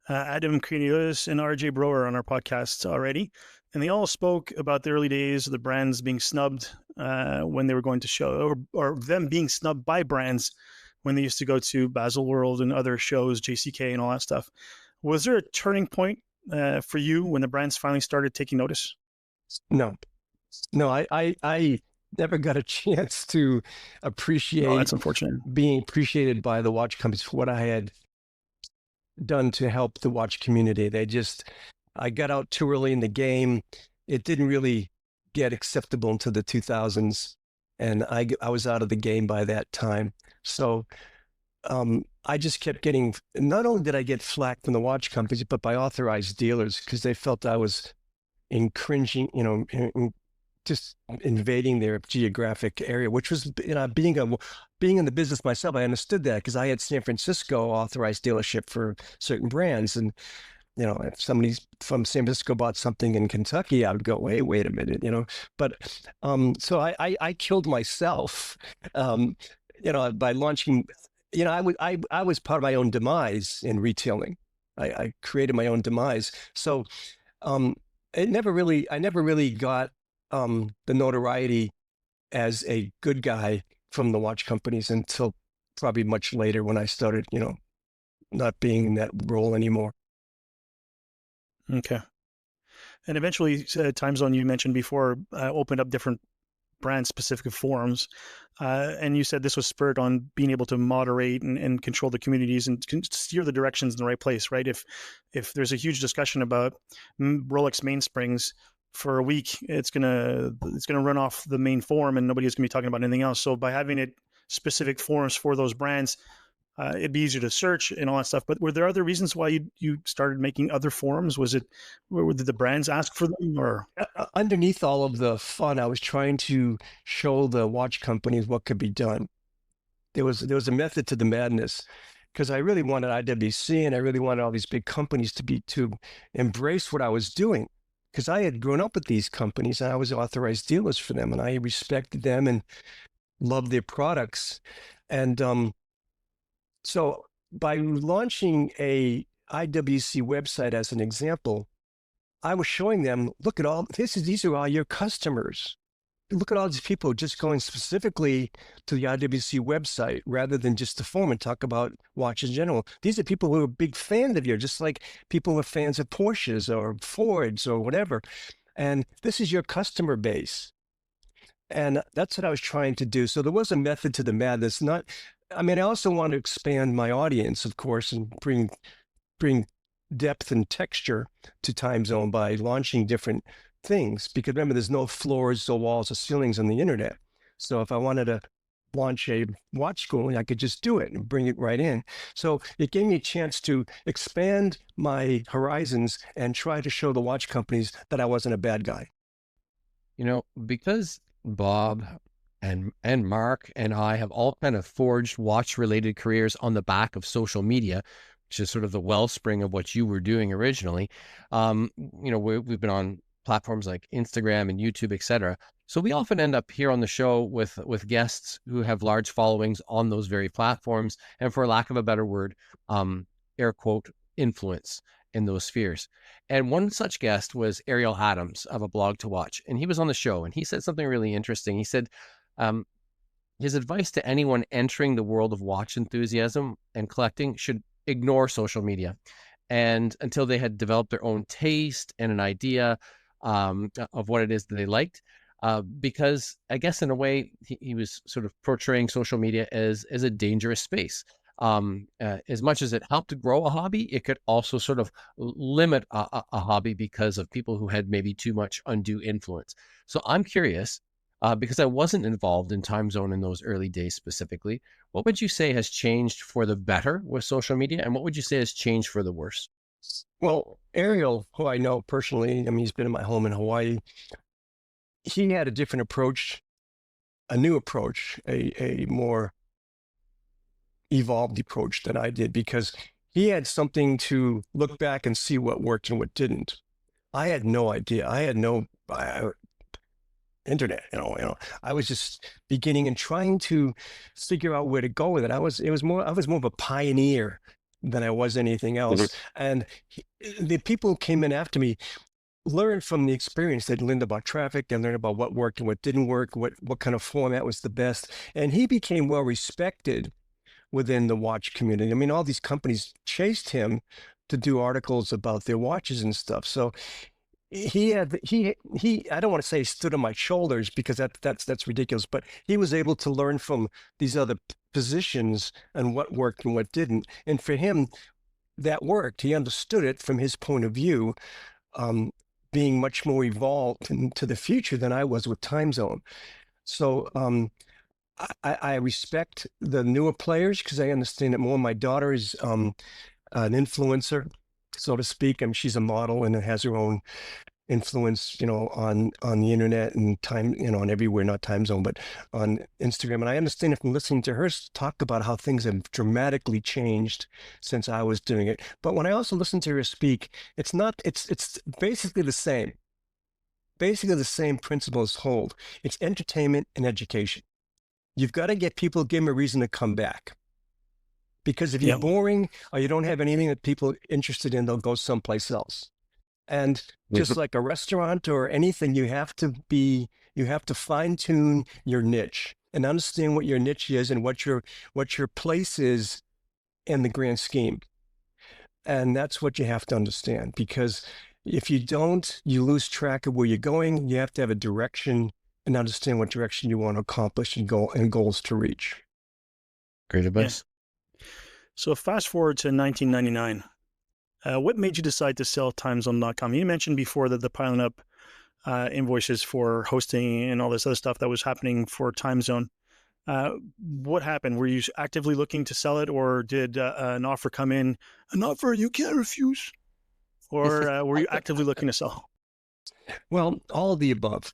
Adam Cornelius, and RJ Brower on our podcasts already, and they all spoke about the early days of the brands being snubbed when they were going to show, or them being snubbed by brands when they used to go to Baselworld and other shows, JCK and all that stuff. Was there a turning point for you when the brands finally started taking notice? No, I never got a chance to appreciate. Oh, that's unfortunate. Being appreciated by the watch companies for what I had done to help the watch community. I got out too early in the game. It didn't really get acceptable until the 2000s, and I was out of the game by that time. So I just kept getting, not only did I get flack from the watch companies, but by authorized dealers, because they felt I was infringing, just invading their geographic area, which was, being in the business myself, I understood that because I had San Francisco authorized dealership for certain brands. And, if somebody from San Francisco bought something in Kentucky, I would go, wait a minute, but, so I killed myself, by launching, I was part of my own demise in retailing. I created my own demise. So, I never really got the notoriety as a good guy from the watch companies until probably much later when I started, not being in that role anymore. Okay. And eventually, Time Zone, you mentioned before, opened up different brand-specific forums. And you said this was spurred on being able to moderate and control the communities and steer the directions in the right place, right? If there's a huge discussion about Rolex mainsprings for a week, it's gonna run off the main forum and nobody's gonna be talking about anything else. So by having it specific forums for those brands, it'd be easier to search and all that stuff. But were there other reasons why you started making other forums? Did the brands ask for them, or underneath all of the fun, I was trying to show the watch companies what could be done. There was a method to the madness, because I really wanted IWC and I really wanted all these big companies to embrace what I was doing, because I had grown up with these companies and I was authorized dealers for them and I respected them and loved their products. And so by launching a IWC website as an example, I was showing them, look at all these are all your customers. Look at all these people just going specifically to the IWC website rather than just the forum and talk about watches in general. These are people who are big fans of yours, just like people who are fans of Porsches or Fords or whatever. And this is your customer base. And that's what I was trying to do. So there was a method to the madness. I also want to expand my audience, of course, and bring depth and texture to Time Zone by launching different things. Because remember, there's no floors or walls or ceilings on the internet. So if I wanted to launch a watch school, I could just do it and bring it right in. So it gave me a chance to expand my horizons and try to show the watch companies that I wasn't a bad guy. Because Bob and Marc and I have all kind of forged watch-related careers on the back of social media, which is sort of the wellspring of what you were doing originally. We've been on platforms like Instagram and YouTube, etc. So we often end up here on the show with guests who have large followings on those very platforms, and for lack of a better word, air quote, influence in those spheres. And one such guest was Ariel Adams of A Blog to Watch. And he was on the show and he said something really interesting. He said, his advice to anyone entering the world of watch enthusiasm and collecting should ignore social media, and until they had developed their own taste and an idea of what it is that they liked, because I guess in a way he was sort of portraying social media as a dangerous space. As much as it helped to grow a hobby, it could also sort of limit a hobby because of people who had maybe too much undue influence. So I'm curious, because I wasn't involved in Time Zone in those early days specifically, what would you say has changed for the better with social media, and what would you say has changed for the worse? Well, Ariel, who I know personally, he's been in my home in Hawaii. He had a different approach, a new approach, a more evolved approach than I did, because he had something to look back and see what worked and what didn't. I had no idea. I had no internet, I was just beginning and trying to figure out where to go with it. I was more of a pioneer than I was anything else. Mm-hmm. And the people who came in after me learned from the experience. They learned about traffic, they learned about what worked and what didn't work, what kind of format was the best. And he became well respected within the watch community. All these companies chased him to do articles about their watches and stuff. So he I don't want to say he stood on my shoulders, because that's ridiculous, but he was able to learn from these other positions and what worked and what didn't. And for him, that worked. He understood it from his point of view, being much more evolved into the future than I was with Time Zone. So I respect the newer players because I understand it more. My daughter is an influencer, so to speak. I mean, she's a model and has her own influence, on the internet and time, and everywhere, not time zone, but on Instagram. And I understand it from listening to her talk about how things have dramatically changed since I was doing it. But when I also listen to her speak, it's basically the same. Basically the same principles hold. It's entertainment and education. You've got to get people, give them a reason to come back. Because if you're boring or you don't have anything that people are interested in, they'll go someplace else. And just like a restaurant or anything, you have to fine tune your niche and understand what your niche is and what your place is in the grand scheme. And that's what you have to understand, because if you don't, you lose track of where you're going. You have to have a direction and understand what direction you want to accomplish and goals to reach. Great advice. Yeah. So fast forward to 1999. What made you decide to sell timezone.com? You mentioned before that the piling up invoices for hosting and all this other stuff that was happening for TimeZone. What happened? Were you actively looking to sell it, or did an offer come in, an offer you can't refuse? Or were you actively looking to sell? Well, all of the above.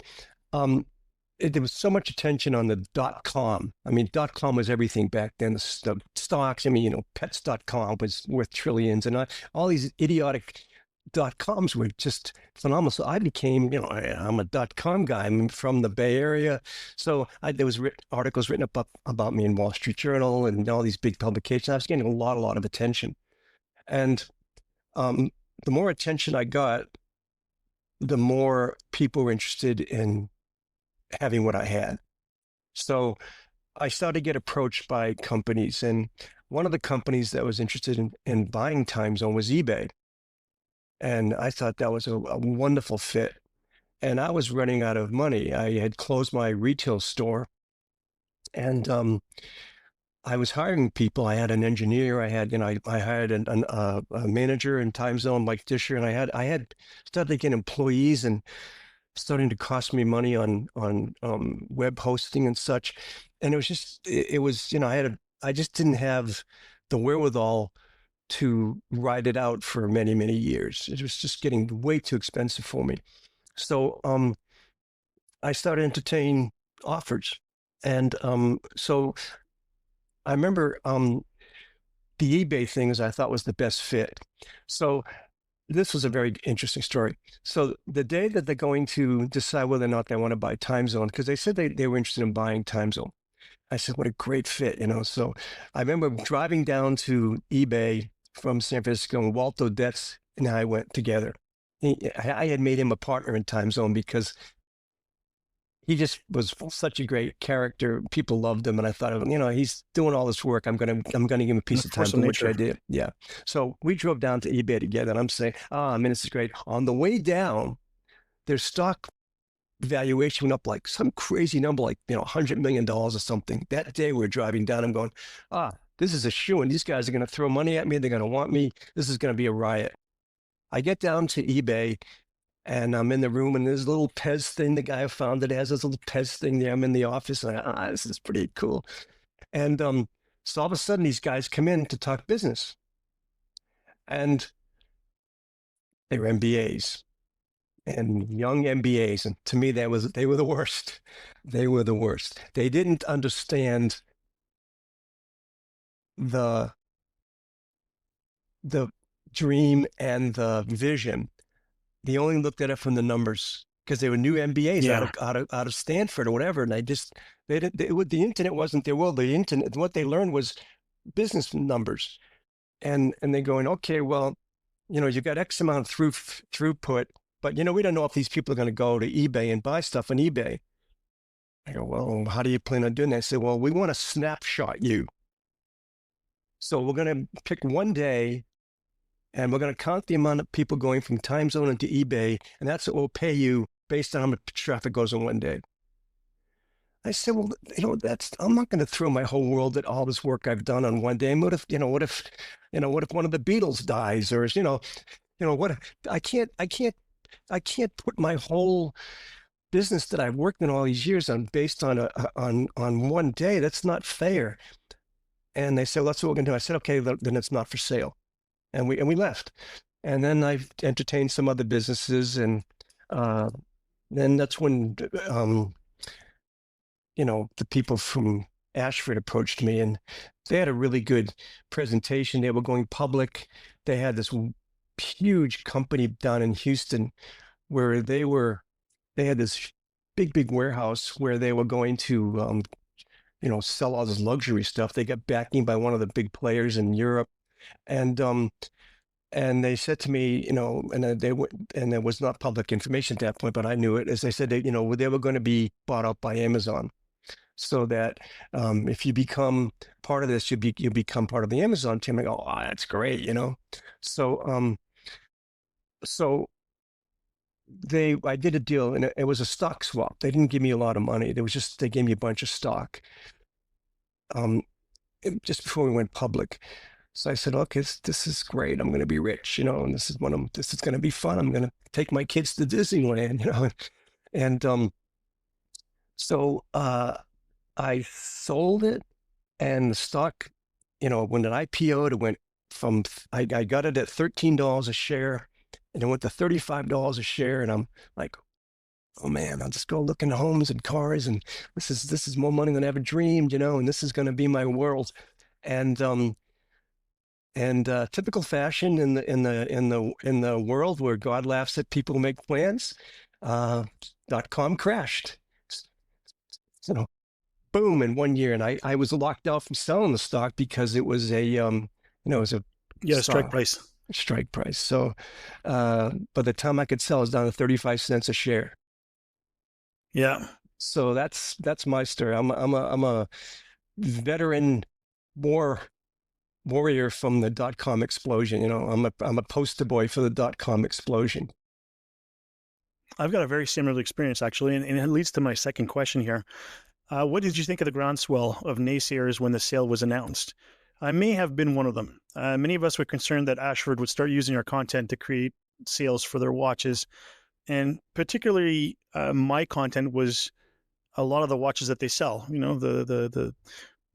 There was so much attention on the .com. I mean, .com was everything back then. The stocks, pets.com was worth trillions, and all these idiotic .coms were just phenomenal. So I became, I'm a .com guy. I'm from the Bay Area. So there was articles written about me in Wall Street Journal and all these big publications. I was getting a lot of attention. And the more attention I got, the more people were interested in having what I had. So I started to get approached by companies, and one of the companies that was interested in buying TimeZone was eBay. And I thought that was a wonderful fit. And I was running out of money. I had closed my retail store, and I was hiring people. I had an engineer. I had, I hired a manager in TimeZone, Mike Disher, and I had started to get employees and starting to cost me money on web hosting and such. And it was I just didn't have the wherewithal to ride it out for many, many years. It was just getting way too expensive for me. So I started entertaining offers. And so I remember the eBay things I thought was the best fit. So this was a very interesting story. So the day that they're going to decide whether or not they want to buy TimeZone, because they said they were interested in buying TimeZone. I said, what a great fit, So I remember driving down to eBay from San Francisco, and Walt Odets and I went together. I had made him a partner in TimeZone because he just was such a great character. People loved him, and I thought, he's doing all this work. I'm gonna give him a piece of time, which I did. Yeah. So we drove down to eBay together, and I'm saying, this is great. On the way down, their stock valuation went up like some crazy number, like $100 million or something. That day we're driving down, I'm going, this is a shoo-in. These guys are gonna throw money at me. They're gonna want me. This is gonna be a riot. I get down to eBay, and I'm in the room, and there's a little Pez thing. The guy who found it has this little Pez thing there. I'm in the office, and this is pretty cool. And so all of a sudden, these guys come in to talk business. And they were MBAs and young MBAs. And to me, they were the worst. They were the worst. They didn't understand the dream and the vision. They only looked at it from the numbers because they were new MBAs out of Stanford or whatever. And the internet wasn't their world. The internet, what they learned was business numbers. And they're going, okay, well, you've got X amount of throughput, but we don't know if these people are going to go to eBay and buy stuff on eBay. I go, well, how do you plan on doing that? I said, well, we want to snapshot you. So we're going to pick one day, and we're going to count the amount of people going from TimeZone into eBay, and that's what we'll pay you based on how much traffic goes in one day. I said, well, I'm not going to throw my whole world at all this work I've done on one day. And what if one of the Beatles dies, or what? I can't put my whole business that I've worked in all these years on based on on one day. That's not fair. And they said, well, that's what we're going to do. I said, okay, then it's not for sale. And we left. And then I've entertained some other businesses. And then that's when, the people from Ashford approached me, and they had a really good presentation. They were going public. They had this huge company down in Houston where they had this big warehouse where they were going to, sell all this luxury stuff. They got backing by one of the big players in Europe. And they said to me, and it was not public information at that point, but I knew it. As they said, they were going to be bought out by Amazon, so that if you become part of this, you become part of the Amazon team. I go, oh, that's great, So, I did a deal, and it was a stock swap. They didn't give me a lot of money. They gave me a bunch of stock. Just before we went public. So I said, okay, this is great. I'm going to be rich, and this is going to be fun. I'm going to take my kids to Disneyland, and so I sold it, and the stock, when it IPO'd, it went from, I got it at $13 a share, and it went to $35 a share, and I'm like, oh man, I'll just go look into homes and cars, and this is more money than I ever dreamed, and this is going to be my world, and typical fashion in the world where God laughs at people who make plans, .com crashed. Boom, in 1 year, and I was locked out from selling the stock because it was a strike price. Strike price. So by the time I could sell, it was down to 35 cents a share. Yeah. So that's my story. I'm a veteran warrior from the .com explosion. I'm a poster boy for the .com explosion. I've got a very similar experience, actually, and it leads to my second question here. What did you think of the groundswell of naysayers when the sale was announced? I may have been one of them. Many of us were concerned that Ashford would start using our content to create sales for their watches. And particularly, my content was a lot of the watches that they sell, the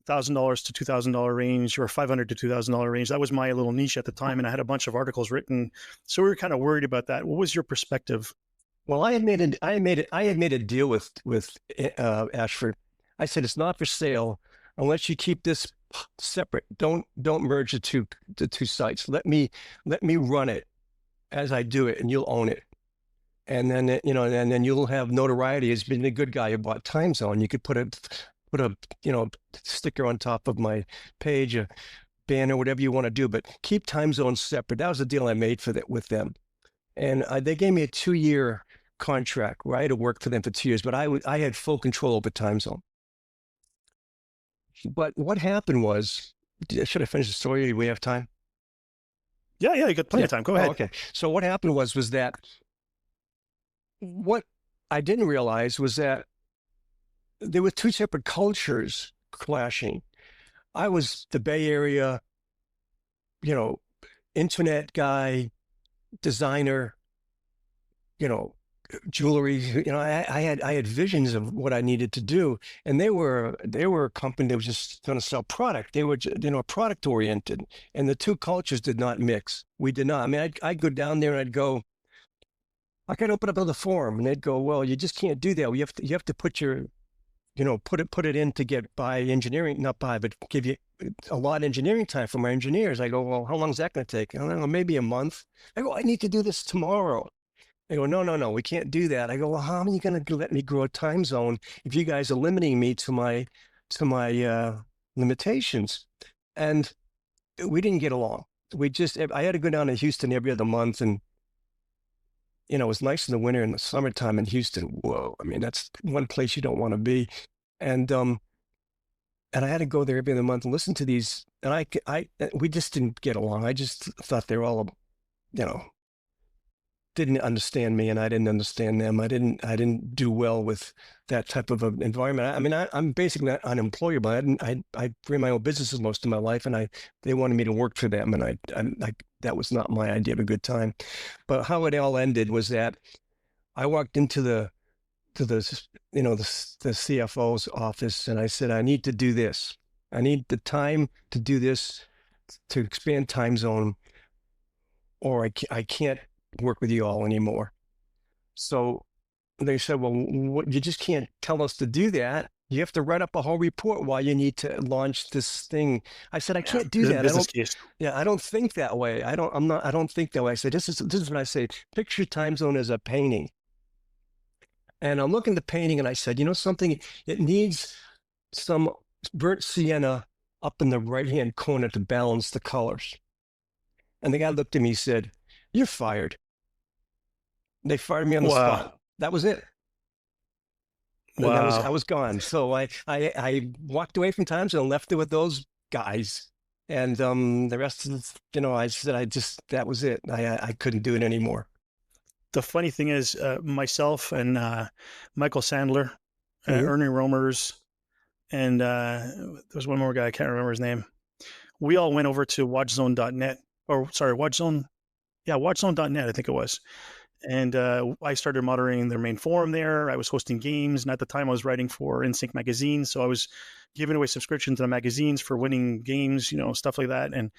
$1,000 to $2,000 range, or $500 to $2,000 range. That was my little niche at the time, and I had a bunch of articles written. So we were kind of worried about that. What was your perspective? Well, I had made a deal with Ashford. I said, it's not for sale unless you keep this separate. Don't merge the two sites. Let me run it as I do it, and you'll own it. And then and then you'll have notoriety as being a good guy who bought Time Zone. You could put a sticker on top of my page, a banner, whatever you want to do, but keep Time Zone separate. That was the deal I made with them. And they gave me a 2-year contract where I had to work for them for 2 years, but I had full control over Time Zone. But what happened was, should I finish the story? Do we have time? Yeah, you got plenty of time. Go ahead. Okay. So what happened was that what I didn't realize was that there were two separate cultures clashing. I was the Bay Area, internet guy, designer, jewelry. I had visions of what I needed to do, and they were a company that was just going to sell product. They were product oriented, and the two cultures did not mix. We did not. I mean, I'd go down there and I'd go, I could open up another forum, and they'd go, well, you just can't do that. You have to put your put it in to get but give you a lot of engineering time from our engineers. I go, well, how long is that going to take? I don't know, maybe a month. I go, I need to do this tomorrow. They go, no, we can't do that. I go, well, how are you going to let me grow a time zone if you guys are limiting me to my limitations? And we didn't get along. I had to go down to Houston every other month, and it was nice in the winter. In the summertime in Houston, whoa! I mean, that's one place you don't want to be. And I had to go there every other month and listen to these. And we just didn't get along. I just thought they were all, didn't understand me, and I didn't understand them. I didn't do well with that type of an environment. I mean, I'm basically unemployable. I ran my own businesses most of my life, and they wanted me to work for them, and I that was not my idea of a good time. But how it all ended was that I walked into to the CFO's office, and I said, I need to do this. I need the time to do this, to expand time zone, or I can't work with you all anymore. So they said, well, you just can't tell us to do that. You have to write up a whole report why you need to launch this thing. I said, I can't do that. Business case. Yeah, I don't think that way. I don't think that way. I said, this is what I say. Picture time zone as a painting. And I'm looking at the painting and I said, you know something? It needs some burnt sienna up in the right-hand corner to balance the colors. And the guy looked at me and said, you're fired. They fired me on the spot. That was it. Wow. I was gone. So I walked away from Time Zone, left it with those guys. And the rest of, I said, that was it. I couldn't do it anymore. The funny thing is, myself and Michael Sandler, Ernie Romers, and there's one more guy, I can't remember his name. We all went over to watchzone.net, watchzone.net, I think it was. And I started moderating their main forum there. I was hosting games. And at the time I was writing for InSync magazine. So I was giving away subscriptions to the magazines for winning games, stuff like that. And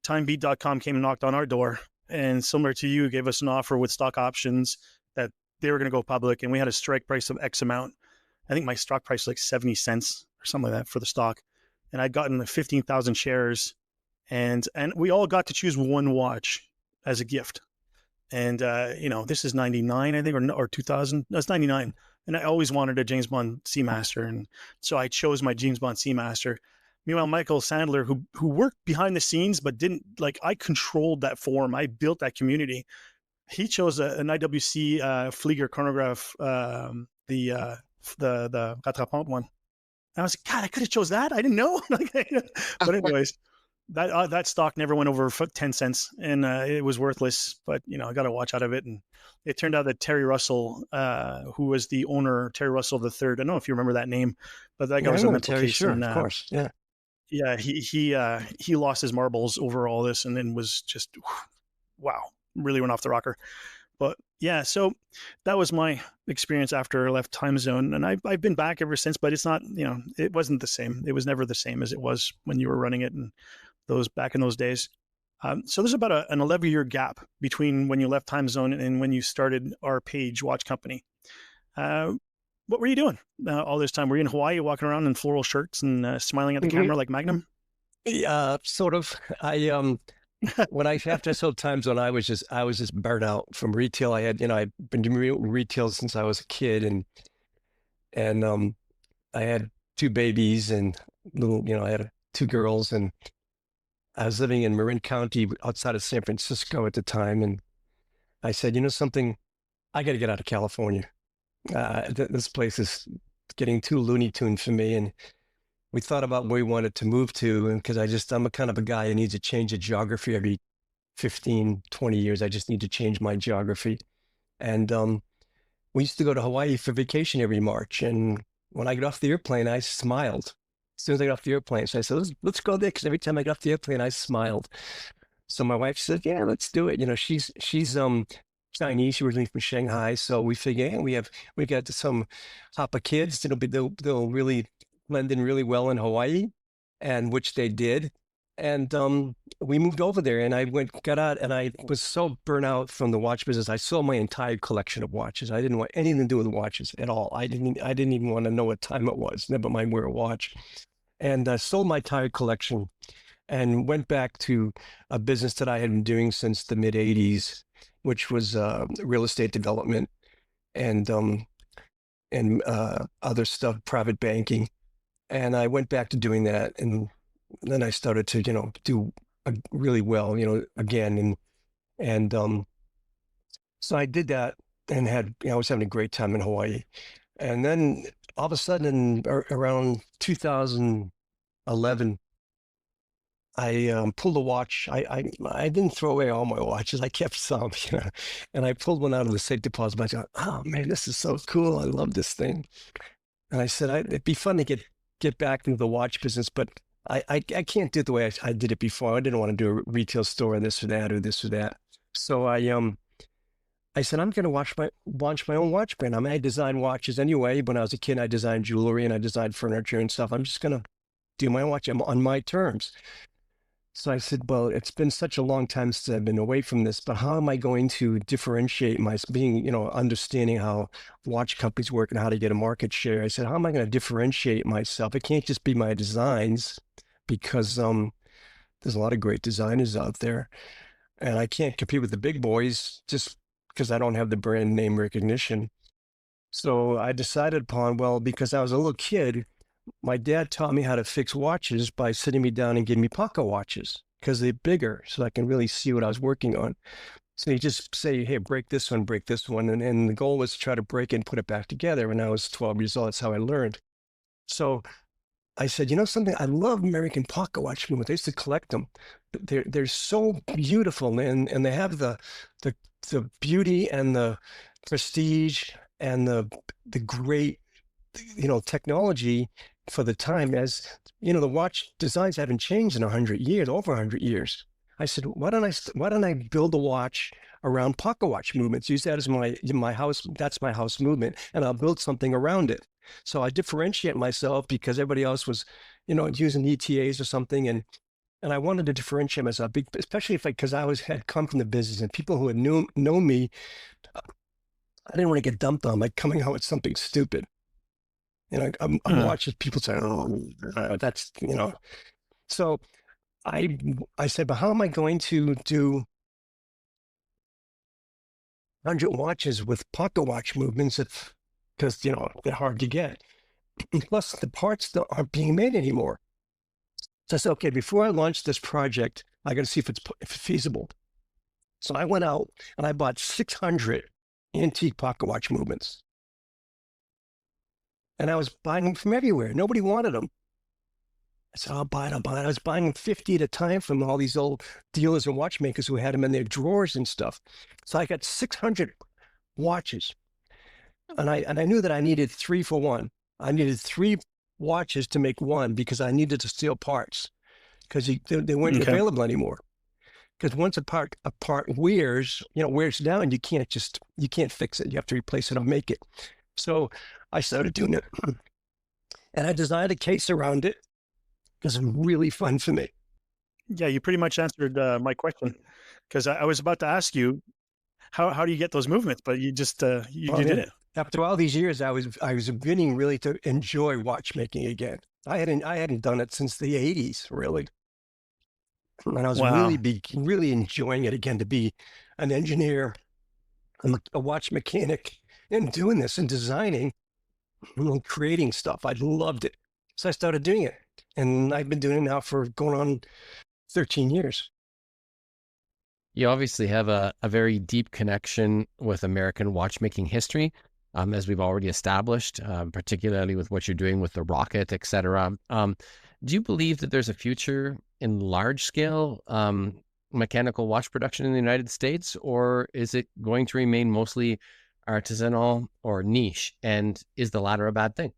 timebeat.com came and knocked on our door. And similar to you, gave us an offer with stock options that they were going to go public. And we had a strike price of X amount. I think my stock price was like 70 cents or something like that for the stock. And I'd gotten 15,000 shares. And we all got to choose one watch as a gift. And, this is 99, I think, or 2000. No, it's 99. And I always wanted a James Bond Seamaster. And so I chose my James Bond Seamaster. Meanwhile, Michael Sandler, who worked behind the scenes, but didn't, I controlled that forum. I built that community. He chose an IWC Flieger chronograph, the Rattrapante one. And I was like, God, I could have chose that. I didn't know. But anyways, that stock never went over 10 cents and it was worthless, but I got a watch out of it. And it turned out that Terry Russell, who was the owner, Terry Russell III, I don't know if you remember that name, but that guy was a mental case. Sure, and, of course. Yeah. Yeah. He lost his marbles over all this and then was just, wow, really went off the rocker. But yeah, so that was my experience after I left Time Zone. And I've been back ever since, but it's not, it wasn't the same. It was never the same as it was when you were running it and back in those days. So there's about an 11-year gap between when you left Time Zone and when you started Rpaige Watch Company. What were you doing all this time? Were you in Hawaii walking around in floral shirts and smiling at the camera like Magnum? Yeah, sort of. After I sold Time Zone, I was just burnt out from retail. I had, I've been doing retail since I was a kid, and I had 2 babies and I had 2 girls, and I was living in Marin County outside of San Francisco at the time. And I said, something, I got to get out of California. This place is getting too Looney Tune for me. And we thought about where we wanted to move to. And because I'm a kind of a guy who needs to change the geography every 15, 20 years. I just need to change my geography. And we used to go to Hawaii for vacation every March. And when I got off the airplane, I smiled. As soon as I got off the airplane, so I said, let's go there, because every time I got off the airplane, I smiled. So my wife said, yeah, let's do it. She's Chinese. She originally from Shanghai. So we figured, we got some Hapa kids. They'll really blend in really well in Hawaii, and which they did. And we moved over there, and I got out, and I was so burnt out from the watch business. I sold my entire collection of watches. I didn't want anything to do with watches at all. I didn't even want to know what time it was. Never mind wear a watch. And I sold my entire collection and went back to a business that I had been doing since the mid 80s, which was real estate development and other stuff, private banking. And I went back to doing that, and then I started to, do really well, again. And so I did that and I was having a great time in Hawaii. And then all of a sudden, around 2011, I pulled a watch. I didn't throw away all my watches. I kept some, and I pulled one out of the safe deposit box. I thought, oh man, this is so cool. I love this thing. And I said, it'd be fun to get back into the watch business, but I can't do it the way I did it before. I didn't want to do a retail store, this or that, or this or that. So I I said, I'm going to launch my own watch brand. I mean, I design watches anyway. When I was a kid, I designed jewelry and I designed furniture and stuff. I'm just going to do my watch on my terms. So I said, well, it's been such a long time since I've been away from this, but how am I going to differentiate understanding how watch companies work and how to get a market share? I said, how am I going to differentiate myself? It can't just be my designs because there's a lot of great designers out there. And I can't compete with the big boys just because I don't have the brand name recognition. So I decided upon, well, because I was a little kid, my dad taught me how to fix watches by sitting me down and giving me pocket watches because they're bigger so I can really see what I was working on. So you just say, hey, break this one. And the goal was to try to break it and put it back together. When I was 12 years old, that's how I learned. So I said, you know something? I love American pocket watch movements. I used to collect them. They're so beautiful, and they have the beauty and the prestige and the great technology for the time. As the watch designs haven't changed in 100 years, over 100 years. I said, why don't I build a watch around pocket watch movements? Use that as my house. That's my house movement, and I'll build something around it. So I differentiate myself because everybody else was, using ETAs or something, and I wanted to differentiate myself, especially because I had come from the business and people who had known me. I didn't want to get dumped on by coming out with something stupid. I'm watching people say, "Oh, that's." So I said, but how am I going to do 100 watches with pocket watch movements because they're hard to get. Plus the parts that aren't being made anymore. So I said, okay, before I launch this project, I got to see if it's feasible. So I went out and I bought 600 antique pocket watch movements. And I was buying them from everywhere. Nobody wanted them. I said, I'll buy it. I was buying 50 at a time from all these old dealers and watchmakers who had them in their drawers and stuff. So I got 600 watches. And I knew that I needed 3 for 1. I needed 3 watches to make one because I needed to steal parts because they weren't available anymore. Because once a part wears down, you can't fix it. You have to replace it or make it. So I started doing it. And I designed a case around it because it's really fun for me. Yeah, you pretty much answered my question because I was about to ask you, how do you get those movements? But you just you did it. After all these years, I was beginning really to enjoy watchmaking again. I hadn't done it since the 80s, really. And I was really enjoying it again, to be an engineer, a watch mechanic, and doing this and designing and creating stuff. I loved it. So I started doing it. And I've been doing it now for going on 13 years. You obviously have a very deep connection with American watchmaking history, as we've already established, particularly with what you're doing with the rocket, et cetera. Do you believe that there's a future in large-scale mechanical watch production in the United States, or is it going to remain mostly artisanal or niche? And is the latter a bad thing?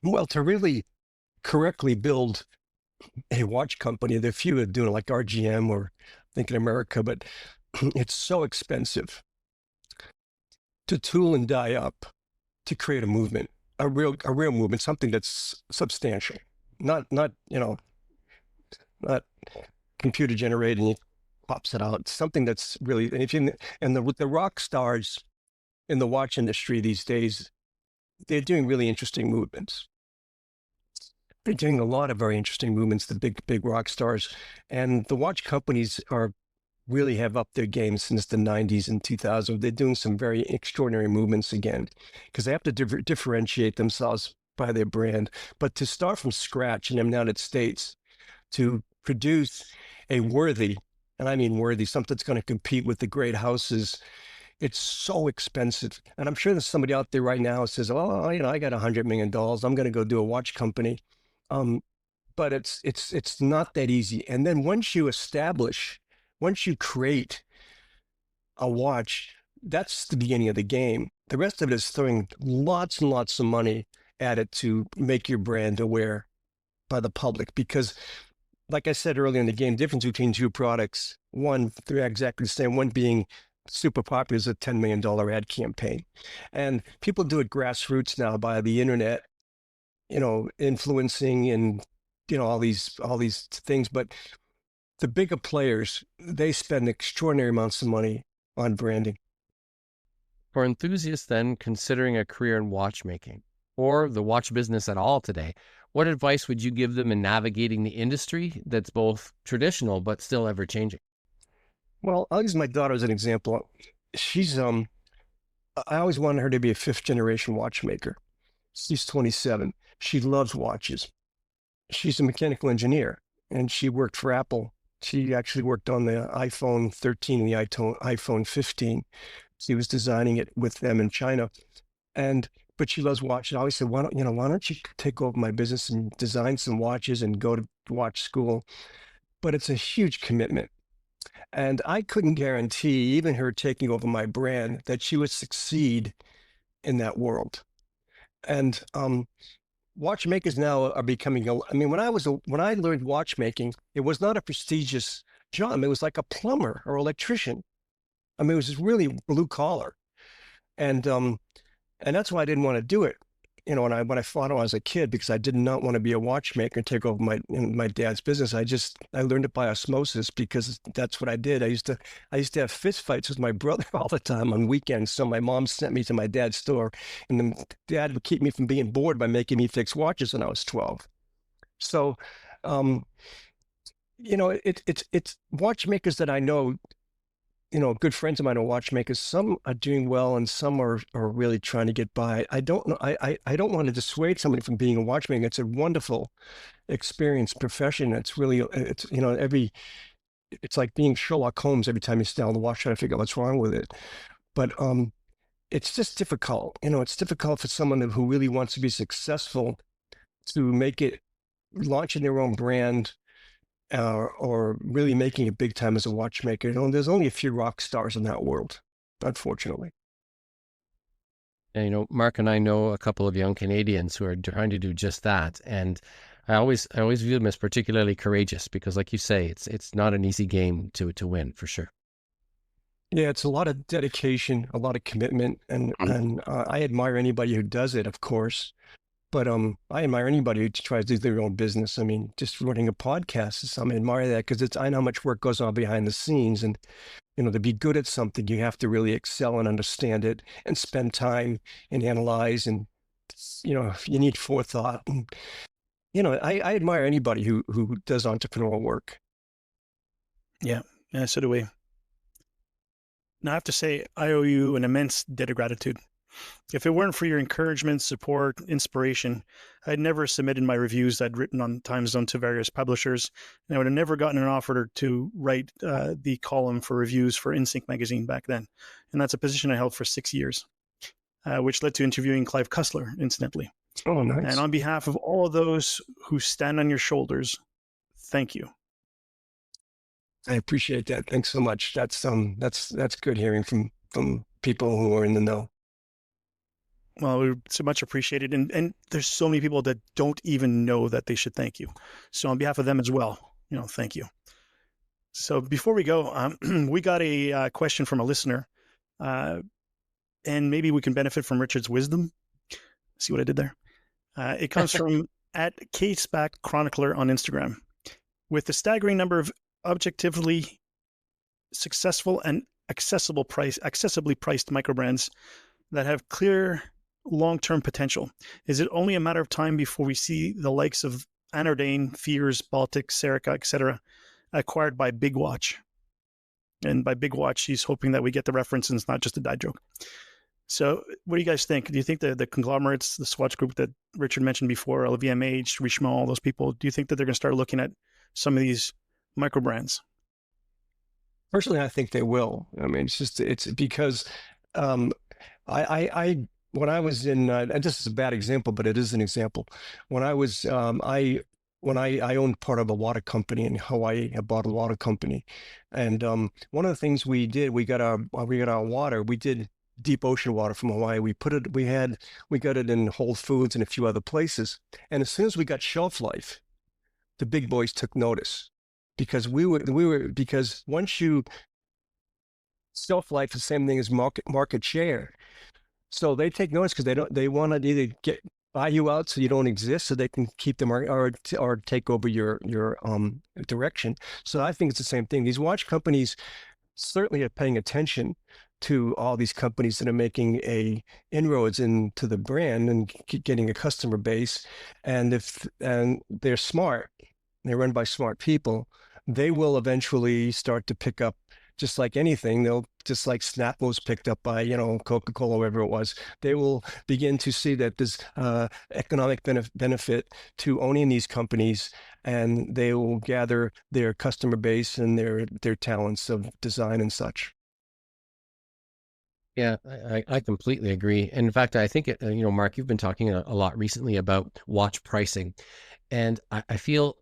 Well, to really correctly build a watch company, there are few that doing it, like RGM or Think in America, but it's so expensive to tool and die up to create a movement, a real movement, something that's substantial, not computer generated and it pops it out. Something that's really, with the rock stars in the watch industry these days, they're doing really interesting movements. They're doing a lot of very interesting movements, the big rock stars, and the watch companies really have upped their game since the 90s and 2000. They're doing some very extraordinary movements again because they have to differentiate themselves by their brand. But to start from scratch in the United States to produce a worthy, and I mean worthy, something that's going to compete with the great houses, it's so expensive. And I'm sure there's somebody out there right now who says, oh, I got $100 million. I'm going to go do a watch company. But it's not that easy. And then once you create a watch, that's the beginning of the game. The rest of it is throwing lots and lots of money at it to make your brand aware by the public. Because like I said earlier in the game, the difference between two products, one, they're exactly the same, one being super popular is a $10 million ad campaign. And people do it grassroots now by the internet, influencing and, all these things. But the bigger players, they spend extraordinary amounts of money on branding. For enthusiasts then considering a career in watchmaking or the watch business at all today, what advice would you give them in navigating the industry that's both traditional but still ever changing? Well, I'll use my daughter as an example. She's I always wanted her to be a 5th generation watchmaker. She's 27. She loves watches. She's a mechanical engineer, and she worked for Apple. She actually worked on the iPhone 13 and the iPhone 15. She was designing it with them in China, but she loves watches. I always said, why don't you take over my business and design some watches and go to watch school? But it's a huge commitment. And I couldn't guarantee, even her taking over my brand, that she would succeed in that world. And watchmakers now are becoming, when I learned watchmaking, it was not a prestigious job. It was like a plumber or electrician. It was just really blue collar. And that's why I didn't want to do it. When I thought I was a kid, because I did not want to be a watchmaker and take over my dad's business. I learned it by osmosis, because that's what I did. I used to have fist fights with my brother all the time on weekends. So my mom sent me to my dad's store, and then dad would keep me from being bored by making me fix watches when I was 12. So, it's watchmakers that I know. Good friends of mine are watchmakers. Some are doing well, and some are really trying to get by. I don't know. I don't want to dissuade somebody from being a watchmaker. It's a wonderful experience, profession. It's really, it's like being Sherlock Holmes every time you sit down the watch, trying to figure out what's wrong with it. But it's just difficult. It's difficult for someone who really wants to be successful to make it, launching their own brand, or really making it big time as a watchmaker. There's only a few rock stars in that world, unfortunately. And, Marc and I know a couple of young Canadians who are trying to do just that. And I always view them as particularly courageous, because like you say, it's not an easy game to win, for sure. Yeah, it's a lot of dedication, a lot of commitment. And I admire anybody who does it, of course. But I admire anybody who tries to do their own business. Just running a podcast, I admire that, because I know how much work goes on behind the scenes. And, to be good at something, you have to really excel and understand it and spend time and analyze. And, you need forethought. And, I admire anybody who does entrepreneurial work. Yeah, so do we. Now, I have to say, I owe you an immense debt of gratitude. If it weren't for your encouragement, support, inspiration, I'd never submitted my reviews I'd written on Time Zone to various publishers, and I would have never gotten an offer to write the column for reviews for InSync magazine back then. And that's a position I held for 6 years, which led to interviewing Clive Cussler, incidentally. Oh, nice. And on behalf of all of those who stand on your shoulders, thank you. I appreciate that. Thanks so much. That's good hearing from people who are in the know. Well, we so much appreciated. And there's so many people that don't even know that they should thank you. So on behalf of them as well, thank you. So before we go, we got a question from a listener, and maybe we can benefit from Richard's wisdom. See what I did there? It comes from @KSPAC Chronicler on Instagram. With the staggering number of objectively successful and accessibly priced microbrands that have clear long-term potential, is it only a matter of time before we see the likes of Anordain, Fears, Baltic, Serica, etc., acquired by Big Watch? And by Big Watch, he's hoping that we get the reference and it's not just a dad joke. So what do you guys think? Do you think the conglomerates, the Swatch Group that Richard mentioned before, LVMH, Richemont, all those people, do you think that they're going to start looking at some of these micro brands? Personally, I think they will. It's because when I was in, and this is a bad example, but it is an example. When I was, I owned part of a water company in Hawaii, a bottled water company. And one of the things we did, we got our water, we did deep ocean water from Hawaii. We got it in Whole Foods and a few other places. And as soon as we got shelf life, the big boys took notice, because because once you shelf life, the same thing as market share. So they take notice because they want to either buy you out so you don't exist, so they can keep the market or take over your direction. So I think it's the same thing. These watch companies certainly are paying attention to all these companies that are making inroads into the brand and getting a customer base. And and they're smart, they're run by smart people, they will eventually start to pick up, just like anything. They'll, just like Snap was picked up by, Coca-Cola, whatever it was, they will begin to see that there's economic benefit to owning these companies, and they will gather their customer base and their talents of design and such. Yeah, I completely agree. And in fact, I think, Marc, you've been talking a lot recently about watch pricing. And I feel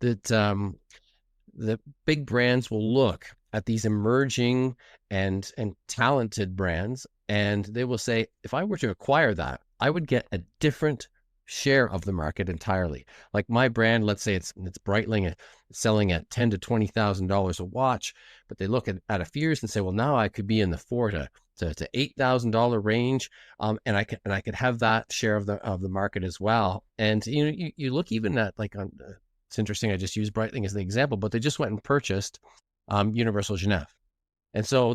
that the big brands will look at these emerging and talented brands, and they will say, if I were to acquire that, I would get a different share of the market entirely. Like my brand, let's say it's Breitling, selling at $10,000 to $20,000 a watch, but they look at a few years and say, well, now I could be in the $4,000 to $8,000 range, and I could have that share of the market as well. And you look even at it's interesting. I just used Breitling as the example, but they just went and purchased Universal Genève. And so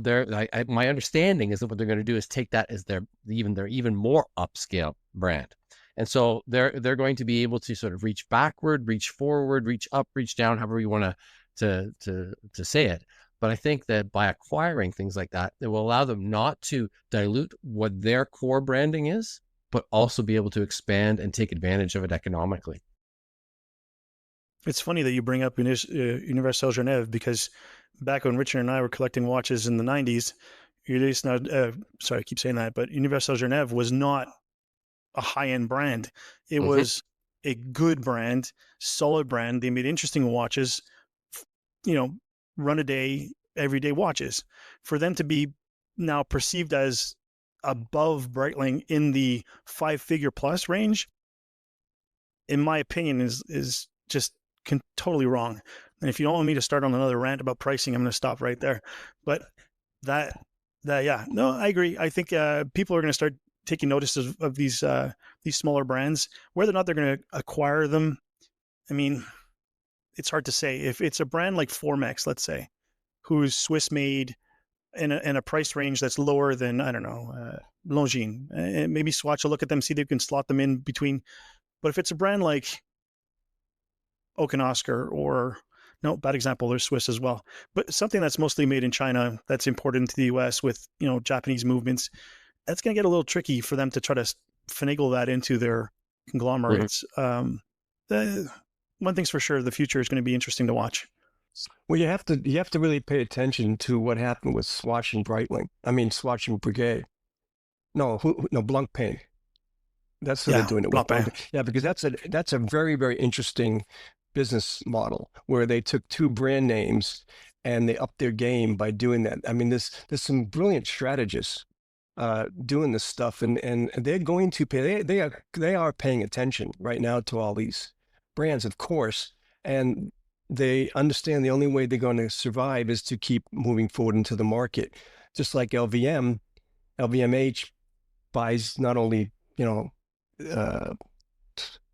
my understanding is that what they're going to do is take that as their even more upscale brand. And so they're going to be able to sort of reach backward, reach forward, reach up, reach down, however you want to say it. But I think that by acquiring things like that, it will allow them not to dilute what their core branding is, but also be able to expand and take advantage of it economically. It's funny that you bring up Universal Genève, because back when Richard and I were collecting watches in the 90s, sorry, I keep saying that, but Universal Genève was not a high-end brand. It was a good brand, solid brand. They made interesting watches, run a day, everyday watches. For them to be now perceived as above Breitling in the 5-figure plus range, in my opinion, is just totally wrong. And if you don't want me to start on another rant about pricing, I'm going to stop right there. But yeah, no, I agree. I think people are going to start taking notice of these smaller brands. Whether or not they're going to acquire them, I mean, it's hard to say. If it's a brand like Formex, let's say, who's Swiss made in a price range that's lower than, I don't know, Longines, maybe Swatch will look at them, see if they can slot them in between. But if it's a brand like Oak & Oscar, or no, bad example, they're Swiss as well, but something that's mostly made in China that's imported into the US with, Japanese movements, that's going to get a little tricky for them to try to finagle that into their conglomerates. One thing's for sure, the future is going to be interesting to watch. Well, you have to really pay attention to what happened with Swatch and Breitling. I mean, Swatch and Breguet. No, Blancpain. That's what they're doing it with. Blancpain. Yeah, because that's a very, very interesting business model where they took two brand names and they upped their game by doing that. I mean, there's some brilliant strategists doing this stuff, and they're going to pay. They are paying attention right now to all these brands, of course, and they understand the only way they're going to survive is to keep moving forward into the market. Just like LVMH buys not only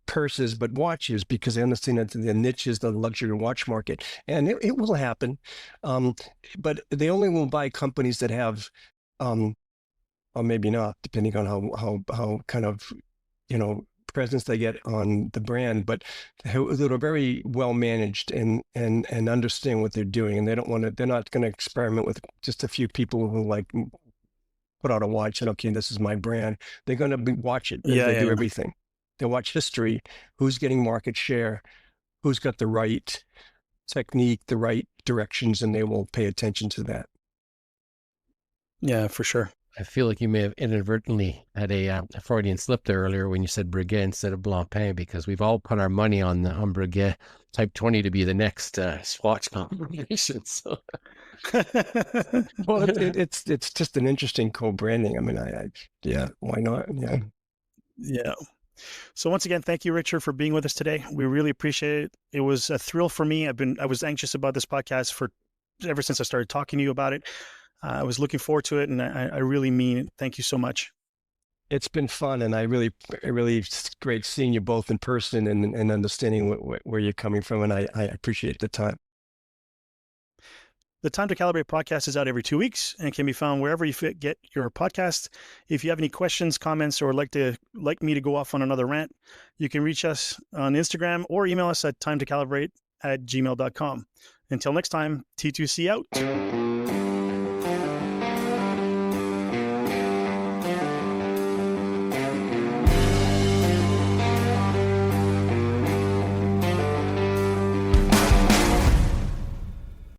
purses but watches, because they understand that the niche is the luxury watch market, and it will happen. But they only will buy companies that have, or maybe not, depending on how kind of presence they get on the brand, but that are very well managed and understand what they're doing, and they're not going to experiment with just a few people who like put out a watch and, okay, this is my brand. They're going to watch it. They do everything. They watch history, who's getting market share, who's got the right technique, the right directions, and they will pay attention to that. Yeah, for sure. I feel like you may have inadvertently had a Freudian slip there earlier when you said Breguet instead of Blancpain, because we've all put our money on Breguet Type 20 to be the next Swatch combination. So. Well, it's just an interesting co-branding. I mean, yeah, why not? Yeah. Yeah. So once again, thank you, Richard, for being with us today. We really appreciate it. It was a thrill for me. I was anxious about this podcast ever since I started talking to you about it. I was looking forward to it, and I really mean it. Thank you so much. It's been fun, and it's great seeing you both in person and understanding where you're coming from, and I appreciate the time. The Time to Calibrate podcast is out every 2 weeks and can be found wherever you get your podcast. If you have any questions, comments, or like me to go off on another rant, you can reach us on Instagram or email us at timetocalibrate@gmail.com. Until next time, T2C out.